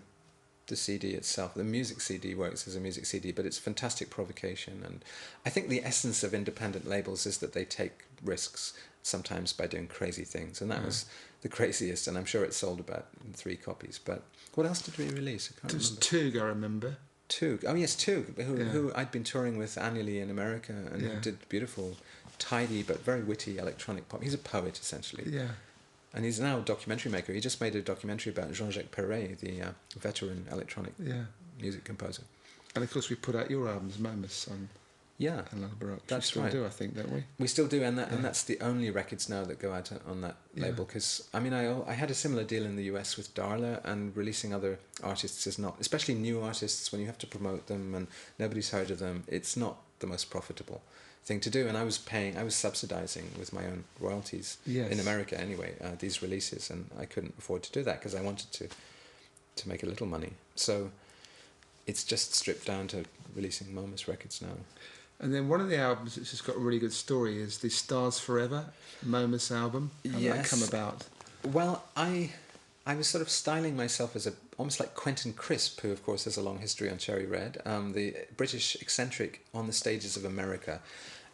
the CD itself, the music CD, works as a music CD, but it's fantastic provocation. And I think the essence of independent labels is that they take risks sometimes by doing crazy things, and that was the craziest, and I'm sure it sold about 3 copies. But what else did we release? I can't remember. There's Toog, I remember. Toog. Oh yes, Toog, who I'd been touring with annually in America, and did beautiful, tidy but very witty electronic pop. He's a poet essentially. Yeah. And he's now a documentary maker. He just made a documentary about Jean-Jacques Perret, the veteran electronic music composer. And of course we put out your albums, Momus, on Analog Baroque. That's we still do, I think, don't we? We still do, and that's the only records now that go out on that label. Because I mean, I had a similar deal in the US with Darla, and releasing other artists is not, especially new artists, when you have to promote them and nobody's heard of them. It's not the most profitable thing to do, and I was subsidizing with my own royalties in America anyway these releases, and I couldn't afford to do that because I wanted to make a little money. So it's just stripped down to releasing Momus records now. And then one of the albums that's just got a really good story is the Stars Forever Momus album. How did that come about? Well, I was sort of styling myself as almost like Quentin Crisp, who of course has a long history on Cherry Red, the British eccentric on the stages of America.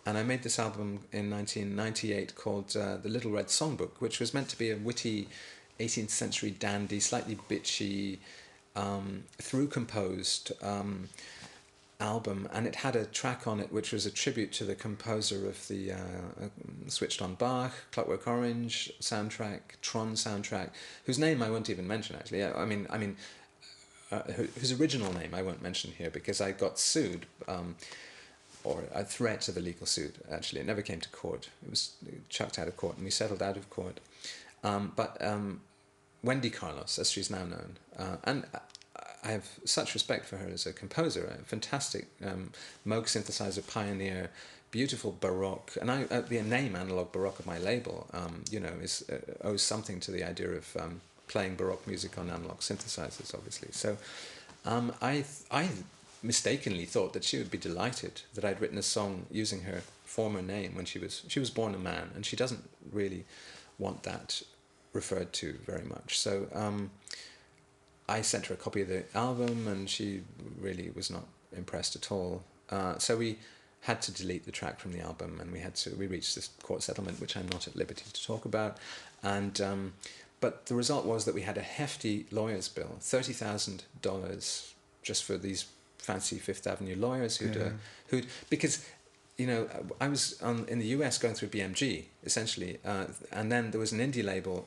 And I made this album in 1998 called The Little Red Songbook, which was meant to be a witty 18th century dandy, slightly bitchy, through-composed album, and it had a track on it which was a tribute to the composer of the Switched on Bach, Clockwork Orange soundtrack, Tron soundtrack, whose name I won't even mention actually. I mean, whose original name I won't mention here because I got sued, or a threat of a legal suit actually. It never came to court. It was chucked out of court and we settled out of court. But Wendy Carlos, as she's now known, and I have such respect for her as a composer, a fantastic Moog synthesizer pioneer, beautiful Baroque, and the name Analog Baroque of my label, owes something to the idea of playing Baroque music on analog synthesizers, obviously. So I mistakenly thought that she would be delighted that I'd written a song using her former name when she was born a man, and she doesn't really want that referred to very much. So I sent her a copy of the album, and she really was not impressed at all. So we had to delete the track from the album, and we reached this court settlement, which I'm not at liberty to talk about. And but the result was that we had a hefty lawyer's bill, $30,000, just for these fancy Fifth Avenue lawyers who'd because I was in the US going through BMG essentially, and then there was an indie label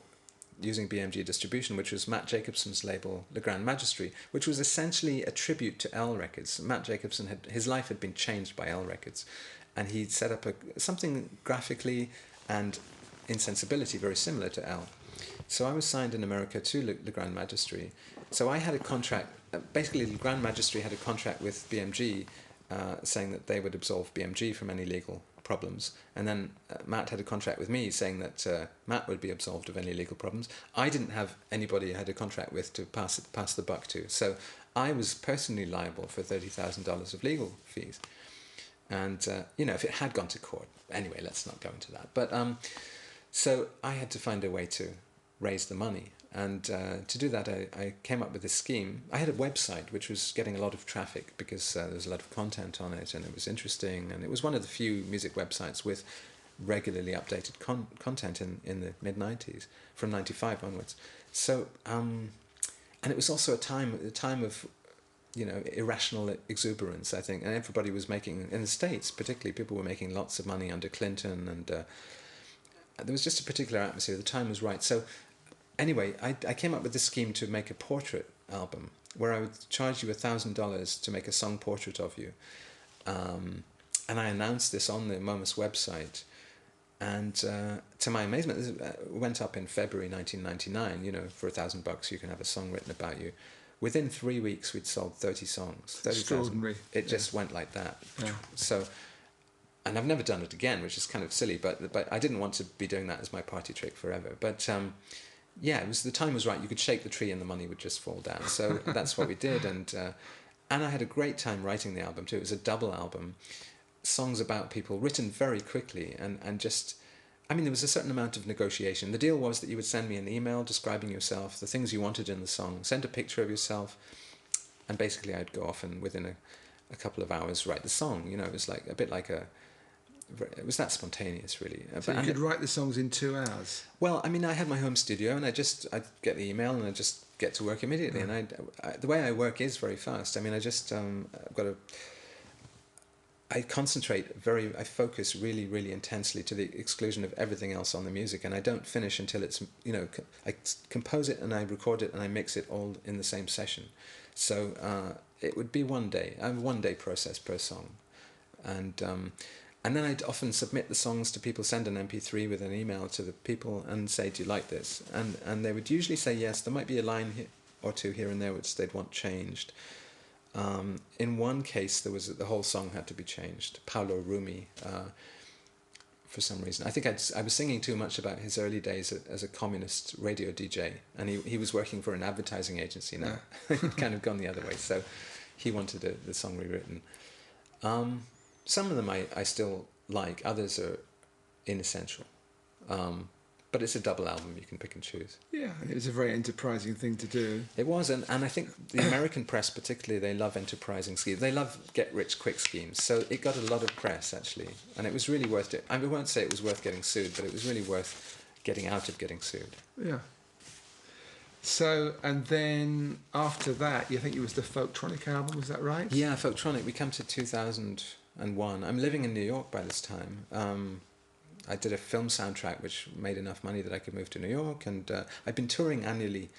using BMG distribution, which was Matt Jacobson's label, Le Grand Magistry, which was essentially a tribute to L Records. Matt Jacobson his life had been changed by L Records, and he'd set up something graphically and in sensibility very similar to L. So I was signed in America to Le Grand Magistry. So I had a contract. Basically, Le Grand Magistry had a contract with BMG, saying that they would absolve BMG from any legal problems, and then Matt had a contract with me saying that Matt would be absolved of any legal problems. I didn't have anybody I had a contract with to pass the buck to, so I was personally liable for $30,000 of legal fees. And if it had gone to court, anyway, let's not go into that. But so I had to find a way to raise the money, and to do that I came up with this scheme. I had a website which was getting a lot of traffic because there was a lot of content on it, and it was interesting, and it was one of the few music websites with regularly updated content in the mid-90s, from 95 onwards. So and it was also a time of irrational exuberance, I think, and everybody was making, in the States particularly, people were making lots of money under Clinton, and there was just a particular atmosphere. The time was right. So anyway, I came up with this scheme to make a portrait album where I would charge you $1,000 to make a song portrait of you. And I announced this on the Momus website. And to my amazement, this went up in February 1999. For $1,000 you can have a song written about you. within 3 weeks we'd sold 30 songs. 30,000. Extraordinary. It just went like that. Yeah. So, and I've never done it again, which is kind of silly, but I didn't want to be doing that as my party trick forever. But yeah, the time was right. You could shake the tree and the money would just fall down. So that's what we did, and I had a great time writing the album too. It was a double album, songs about people written very quickly, and just, I mean, there was a certain amount of negotiation. The deal was that you would send me an email describing yourself, the things you wanted in the song, send a picture of yourself, and basically I'd go off and within a couple of hours write the song. You know, it was like a bit like it was that spontaneous, really. So you could write the songs in 2 hours? Well, I mean, I had my home studio, and I'd get the email and I'd just get to work immediately. Yeah. And the way I work is very fast. I mean, I just, I focus really, really intensely to the exclusion of everything else on the music, and I don't finish until it's, you know, I compose it and I record it and I mix it all in the same session. So it would be a 1 day process per song. And then I'd often submit the songs to people, send an MP3 with an email to the people and say, do you like this? And they would usually say yes. There might be a line or two here and there which they'd want changed. In one case, the whole song had to be changed. Paolo Rumi, for some reason. I think I was singing too much about his early days as a communist radio DJ, and he was working for an advertising agency now. Yeah. He'd kind of gone the other way, so he wanted the song rewritten. Some of them I still like, others are inessential. But it's a double album, you can pick and choose. Yeah, it was a very enterprising thing to do. It was, and I think the American press particularly, they love enterprising schemes. They love get-rich-quick schemes. So it got a lot of press, actually. And it was really worth it. I won't say it was worth getting sued, but it was really worth getting out of getting sued. Yeah. So, and then after that, you think it was the Folktronic album, was that right? Yeah, Folktronic. We come to 2001. I'm living in New York by this time. I did a film soundtrack which made enough money that I could move to New York, and I'd been touring annually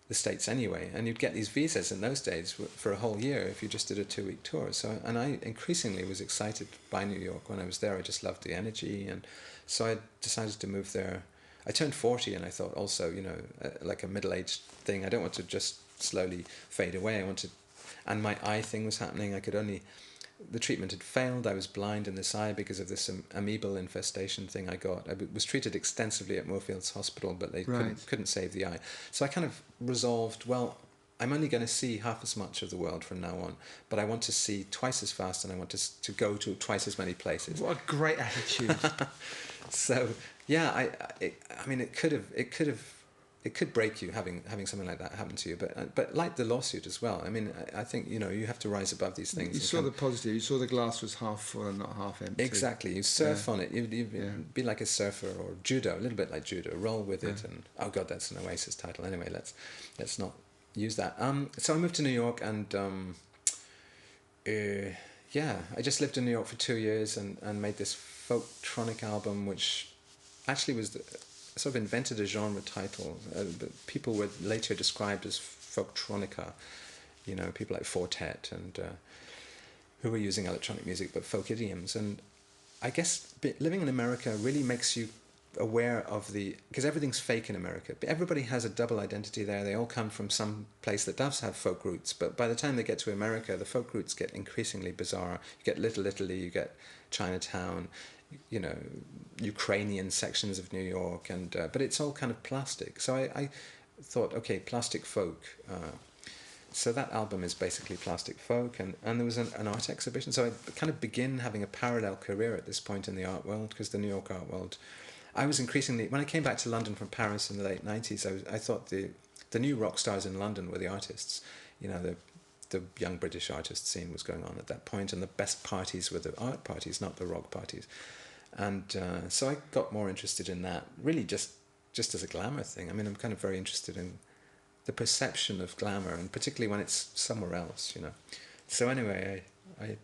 the States anyway, and you'd get these visas in those days for a whole year if you just did a 2-week tour. So, and I increasingly was excited by New York when I was there. I just loved the energy, and so I decided to move there. I turned 40, and I thought also, you know, like a middle-aged thing, I don't want to just slowly fade away. I wanted, and my eye thing was happening. The treatment had failed. I was blind in this eye because of this amoebal infestation thing I got. I was treated extensively at Moorfields Hospital, but they couldn't save the eye. So I kind of resolved, well, I'm only going to see half as much of the world from now on, but I want to see twice as fast, and I want to go to twice as many places. What a great attitude. So yeah, I mean, it could break you having something like that happen to you, but like the lawsuit as well. I mean, I think, you know, you have to rise above these things. You saw the positive. You saw the glass was half full and not half empty. Exactly. You surf on it. You be like a surfer, or judo, a little bit like judo. Roll with it, and oh god, that's an Oasis title. Anyway, let's not use that. So I moved to New York, and I just lived in New York for 2 years and made this Folktronic album, which actually was sort of invented a genre title. But people were later described as folktronica, you know, people like Fortet and who were using electronic music but folk idioms. And I guess living in America really makes you aware of because everything's fake in America. Everybody has a double identity there. They all come from some place that does have folk roots, but by the time they get to America, the folk roots get increasingly bizarre. You get Little Italy, you get Chinatown, you know, Ukrainian sections of New York, and but it's all kind of plastic. So I thought, okay, plastic folk. So that album is basically plastic folk, and there was an art exhibition. So I kind of begin having a parallel career at this point in the art world, because the New York art world, I was increasingly, when I came back to London from Paris in the late 90s, I thought the new rock stars in London were the artists. You know, the young British artist scene was going on at that point, and the best parties were the art parties, not the rock parties. And so I got more interested in that, really just as a glamour thing. I mean, I'm kind of very interested in the perception of glamour, and particularly when it's somewhere else, you know. So anyway, I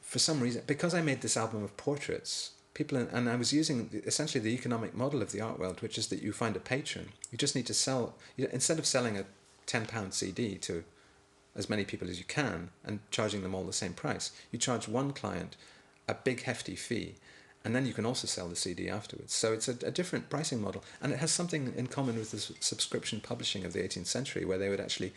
for some reason, because I made this album of portraits, and I was using essentially the economic model of the art world, which is that you find a patron. You just need to sell, instead of selling a £10 CD to as many people as you can and charging them all the same price, you charge one client a big hefty fee, and then you can also sell the CD afterwards. So it's a different pricing model, and it has something in common with the subscription publishing of the 18th century, where they would actually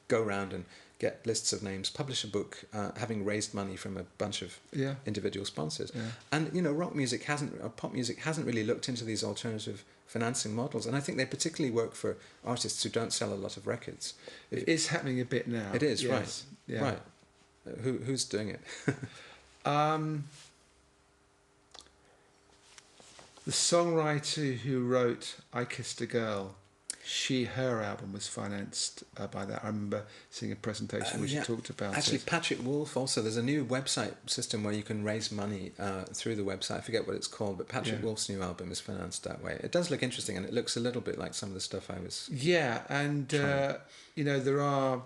go around and get lists of names, publish a book, having raised money from a bunch of individual sponsors. Yeah. And, you know, pop music hasn't really looked into these alternative financing models. And I think they particularly work for artists who don't sell a lot of records. It is happening a bit now. It is, yes. Right. Yeah. Right. Who's doing it? The songwriter who wrote I Kissed a Girl, her album was financed by that. I remember seeing a presentation which talked about actually, it. Patrick Wolf also, there's a new website system where you can raise money through the website. I forget what it's called, but Patrick Wolf's new album is financed that way. It does look interesting, and it looks a little bit like some of the stuff I was... Yeah, and, you know, there are...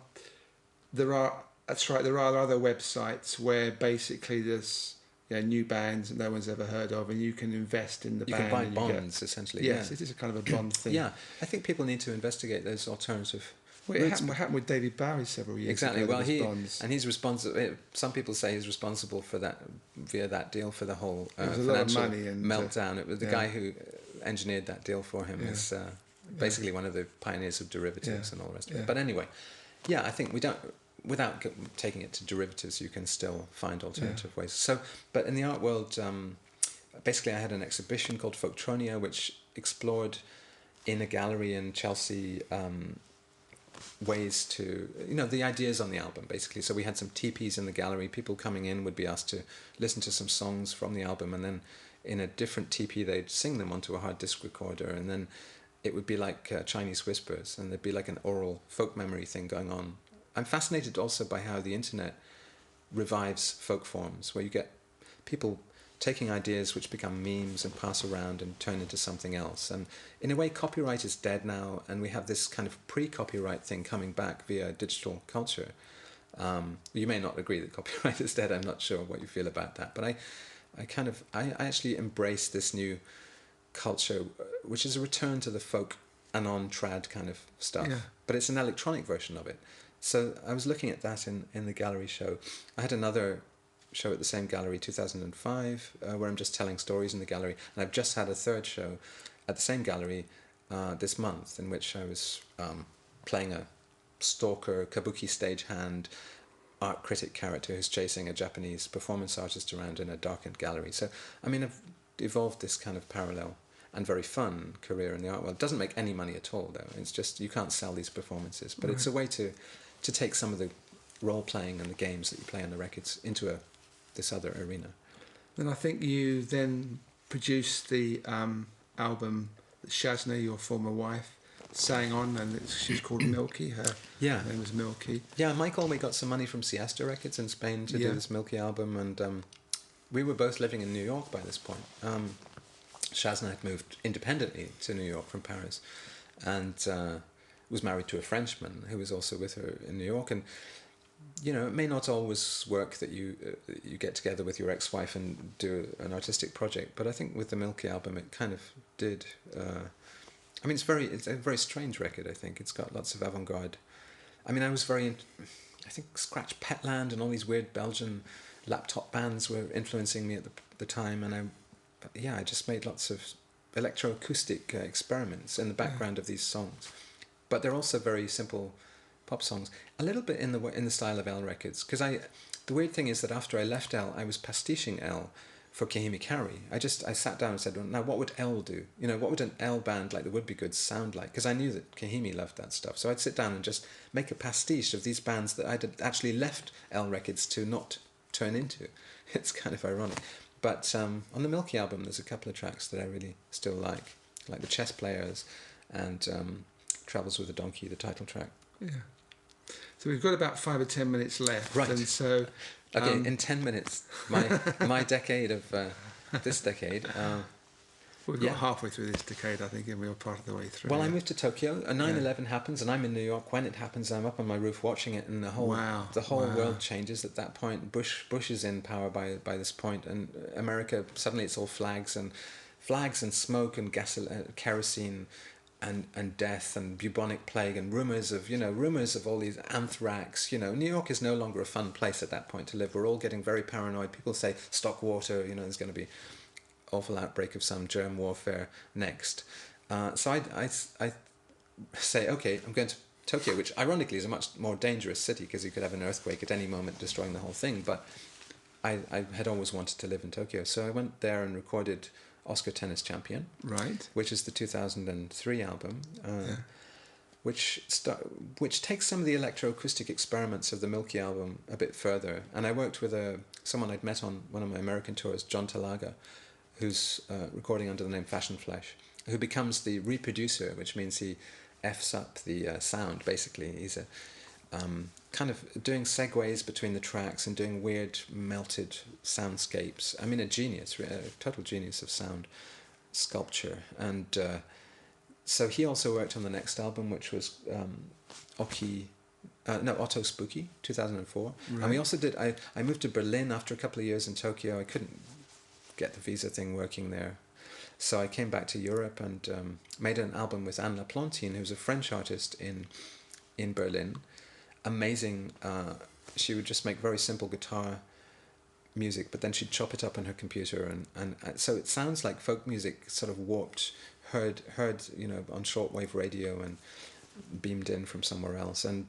That's right, there are other websites where basically there's... new bands that no one's ever heard of, and you can invest in the band. You can buy bonds, essentially. Yes, it is a kind of a bond thing. Yeah, I think people need to investigate those alternative... Well, it happened with David Bowie several years ago. Well, and he's responsible. Some people say he's responsible for that via that deal for the whole financial lot of money and meltdown. It was the guy who engineered that deal for him. Was basically one of the pioneers of derivatives and all the rest of it. But anyway, I think we don't. Without taking it to derivatives, you can still find alternative ways. So, but in the art world, basically I had an exhibition called Folktronia, which explored in a gallery in Chelsea ways to, the ideas on the album, basically. So we had some teepees in the gallery. People coming in would be asked to listen to some songs from the album, and then in a different teepee, they'd sing them onto a hard disk recorder, and then it would be like Chinese whispers, and there'd be like an oral folk memory thing going on. I'm fascinated also by how the internet revives folk forms, where you get people taking ideas which become memes and pass around and turn into something else. And in a way, copyright is dead now, and we have this kind of pre-copyright thing coming back via digital culture. You may not agree that copyright is dead. I'm not sure what you feel about that, but I actually embrace this new culture, which is a return to the folk anon trad kind of stuff, but it's an electronic version of it. So I was looking at that in the gallery show. I had another show at the same gallery, 2005, where I'm just telling stories in the gallery. And I've just had a third show at the same gallery this month, in which I was playing a stalker, kabuki stagehand, art critic character who's chasing a Japanese performance artist around in a darkened gallery. So, I mean, I've evolved this kind of parallel and very fun career in the art world. It doesn't make any money at all, though. It's just, you can't sell these performances. But it's a way to take some of the role-playing and the games that you play on the records into this other arena. Then I think you then produced the album that Shazna, your former wife, sang on, and she was called Milky. Her name was Milky. Yeah, Mike Olway got some money from Siesta Records in Spain to do this Milky album, and we were both living in New York by this point. Shazna had moved independently to New York from Paris, and was married to a Frenchman who was also with her in New York. And it may not always work that you get together with your ex-wife and do an artistic project, but I think with the Milky album it kind of did. I mean, it's a very strange record. I think it's got lots of avant-garde. I mean, I think Scratch Petland and all these weird Belgian laptop bands were influencing me at the time, and I just made lots of electroacoustic experiments in the background of these songs. But they're also very simple pop songs, a little bit in the style of Elle Records. Because the weird thing is that after I left Elle, I was pastiching Elle for Kahimi Currie. I sat down and said, well, now what would Elle do? What would an Elle band like the Would Be Goods sound like? Because I knew that Kahimi loved that stuff. So I'd sit down and just make a pastiche of these bands that I'd actually left Elle Records to not turn into. It's kind of ironic. But on the Milky album, there's a couple of tracks that I really still like The Chess Players and Travels with a Donkey, the title track. Yeah. So we've got about 5 or 10 minutes left. Right. And so... Okay, in 10 minutes, my decade of this decade... we've got halfway through this decade, I think, and we were part of the way through. Well, I moved to Tokyo. 9/11 happens, and I'm in New York. When it happens, I'm up on my roof watching it, and the whole world changes at that point. Bush is in power by this point, and America, suddenly it's all flags and smoke and kerosene and death and bubonic plague and rumours of all these anthrax. New York is no longer a fun place at that point to live. We're all getting very paranoid. People say stock water. There's going to be awful outbreak of some germ warfare next. So I say, okay, I'm going to Tokyo, which ironically is a much more dangerous city because you could have an earthquake at any moment destroying the whole thing. But I had always wanted to live in Tokyo, so I went there and recorded Oscar Tennis Champion, Right. which is the 2003 album, Yeah. which takes some of the electroacoustic experiments of the Milky album a bit further. And I worked with someone I'd met on one of my American tours, John Talaga, who's recording under the name Fashion Flesh, who becomes the reproducer, which means he F's up the sound, basically. He's a kind of doing segues between the tracks and doing weird melted soundscapes. I mean, a genius, a total genius of sound sculpture. And so he also worked on the next album, which was Otto Spooky, 2004. Right. And we also did, I moved to Berlin after a couple of years in Tokyo. I couldn't get the visa thing working there. So I came back to Europe and made an album with Anne Laplantine, who's a French artist in Berlin. Amazing. She would just make very simple guitar music, but then she'd chop it up on her computer, and so it sounds like folk music, sort of warped, heard on shortwave radio and beamed in from somewhere else. And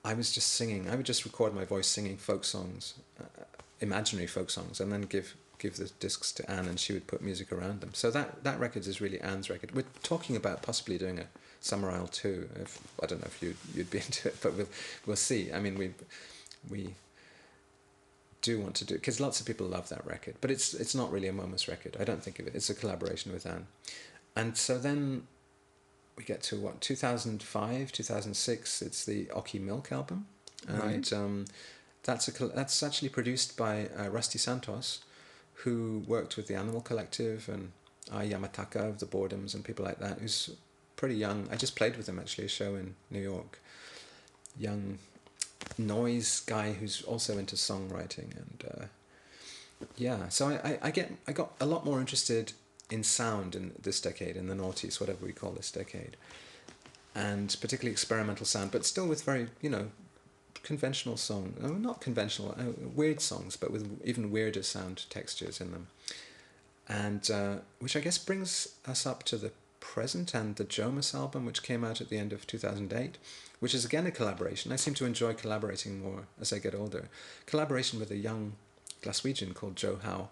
I was just singing. I would just record my voice singing folk songs, imaginary folk songs, and then give the discs to Anne, and she would put music around them. So that record is really Anne's record. We're talking about possibly doing a Summer Isle 2. I don't know if you'd be into it, but we'll see. I mean, we do want to do it because lots of people love that record, but it's not really a Momus record. I don't think of it. It's a collaboration with Anne. And so then we get to 2005, 2006. It's the Oki Milk album, and right. That's actually produced by Rusty Santos, who worked with the Animal Collective and Yamataka of the Boredoms and people like that, who's pretty young. I just played with him actually, a show in New York. Young noise guy who's also into songwriting, and so I got a lot more interested in sound in this decade, in the noughties, whatever we call this decade, and particularly experimental sound, but still with very conventional not conventional, weird songs, but with even weirder sound textures in them, and which I guess brings us up to the present and the Momus album, which came out at the end of 2008, which is again a collaboration. I seem to enjoy collaborating more as I get older. Collaboration with a young Glaswegian called Joe Howe,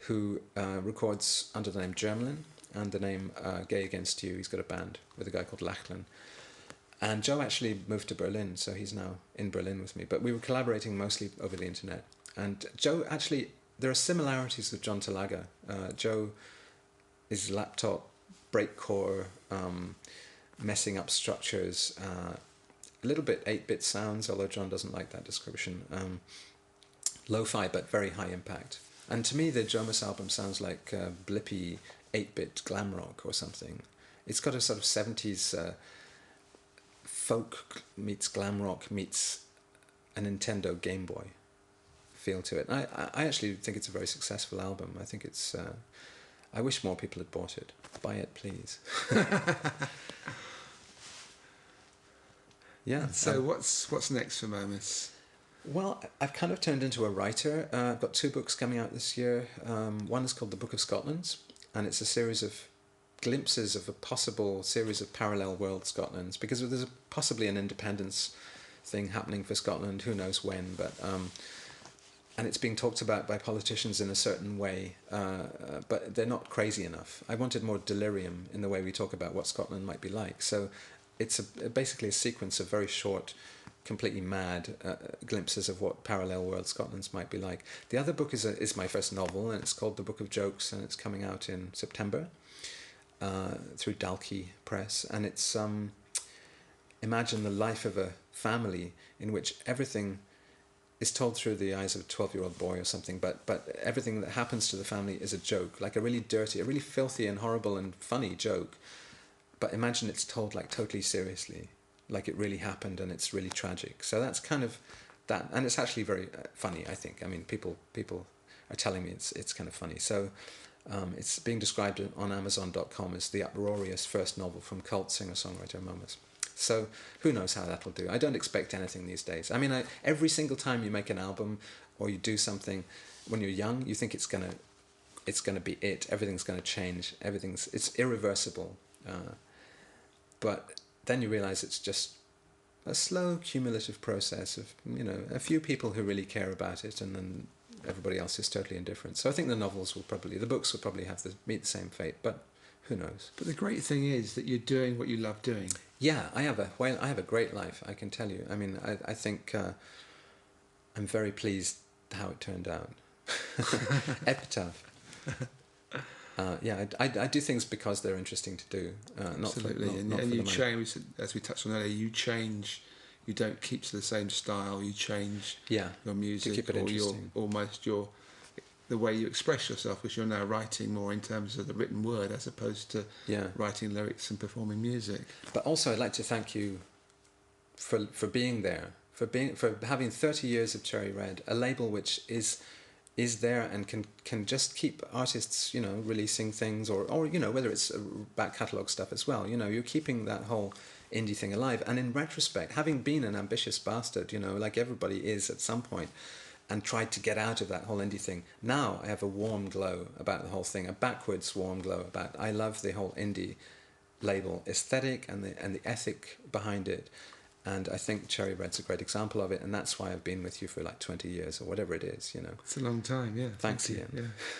who records under the name Germlin and the name Gay Against You. He's got a band with a guy called Lachlan. And Joe actually moved to Berlin, so he's now in Berlin with me. But we were collaborating mostly over the internet. And Joe, actually, there are similarities with John Talaga. Joe is laptop, breakcore, messing up structures, a little bit 8-bit sounds, although John doesn't like that description. Lo-fi, but very high impact. And to me, the Momus album sounds like blippy 8-bit glam rock or something. It's got a sort of 70s folk meets glam rock meets a Nintendo Game Boy feel to it. I actually think it's a very successful album. I think it's... I wish more people had bought it. Buy it, please. Yeah. So what's next for Momus? Well, I've kind of turned into a writer. I've got 2 books coming out this year. One is called The Book of Scotlands, and it's a series of glimpses of a possible series of parallel world Scotlands, because there's possibly an independence thing happening for Scotland, who knows when, but and it's being talked about by politicians in a certain way, but they're not crazy enough. I wanted more delirium in the way we talk about what Scotland might be like. So it's basically a sequence of very short, completely mad glimpses of what parallel world Scotlands might be like. The other book is my first novel, and it's called The Book of Jokes, and it's coming out in September through Dalkey Press. And it's imagine the life of a family in which everything is told through the eyes of a 12-year-old boy or something, but everything that happens to the family is a joke, like a really dirty, a really filthy and horrible and funny joke. But imagine it's told like totally seriously, like it really happened and it's really tragic. So that's kind of that, and it's actually very funny, I think. I mean, people are telling me it's kind of funny. So it's being described on Amazon.com as the uproarious first novel from cult singer-songwriter Momus. So who knows how that'll do. I don't expect anything these days. I mean, every single time you make an album or you do something, when you're young, you think it's going to it's going to be it. Everything's going to change. It's irreversible. But then you realise it's just a slow cumulative process of, you know, a few people who really care about it, and then everybody else is totally indifferent. So I think the books will probably meet the same fate, but who knows? But the great thing is that you're doing what you love doing. Yeah, I have a great life, I can tell you. I mean, I think I'm very pleased how it turned out. Epitaph. I do things because they're interesting to do. Absolutely, and you change, as we touched on earlier. You change. You don't keep to the same style. You change your music, to keep it interesting. The way you express yourself, because you're now writing more in terms of the written word as opposed to writing lyrics and performing music. But also, I'd like to thank you for being there, for having 30 years of Cherry Red, a label which is there and can just keep artists, you know, releasing things, or you know, whether it's back catalogue stuff as well. You know, you're keeping that whole indie thing alive. And in retrospect, having been an ambitious bastard, you know, like everybody is at some point, and tried to get out of that whole indie thing, now I have a warm glow about the whole thing, a backwards warm glow about it. I love the whole indie label aesthetic and the ethic behind it. And I think Cherry Red's a great example of it, and that's why I've been with you for like 20 years or whatever it is, you know. It's a long time, yeah. Thanks, Iain.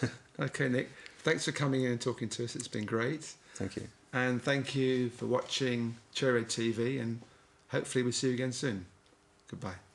Yeah. Okay, Nick, thanks for coming in and talking to us. It's been great. Thank you. And thank you for watching Cherry Red TV, and hopefully we'll see you again soon. Goodbye.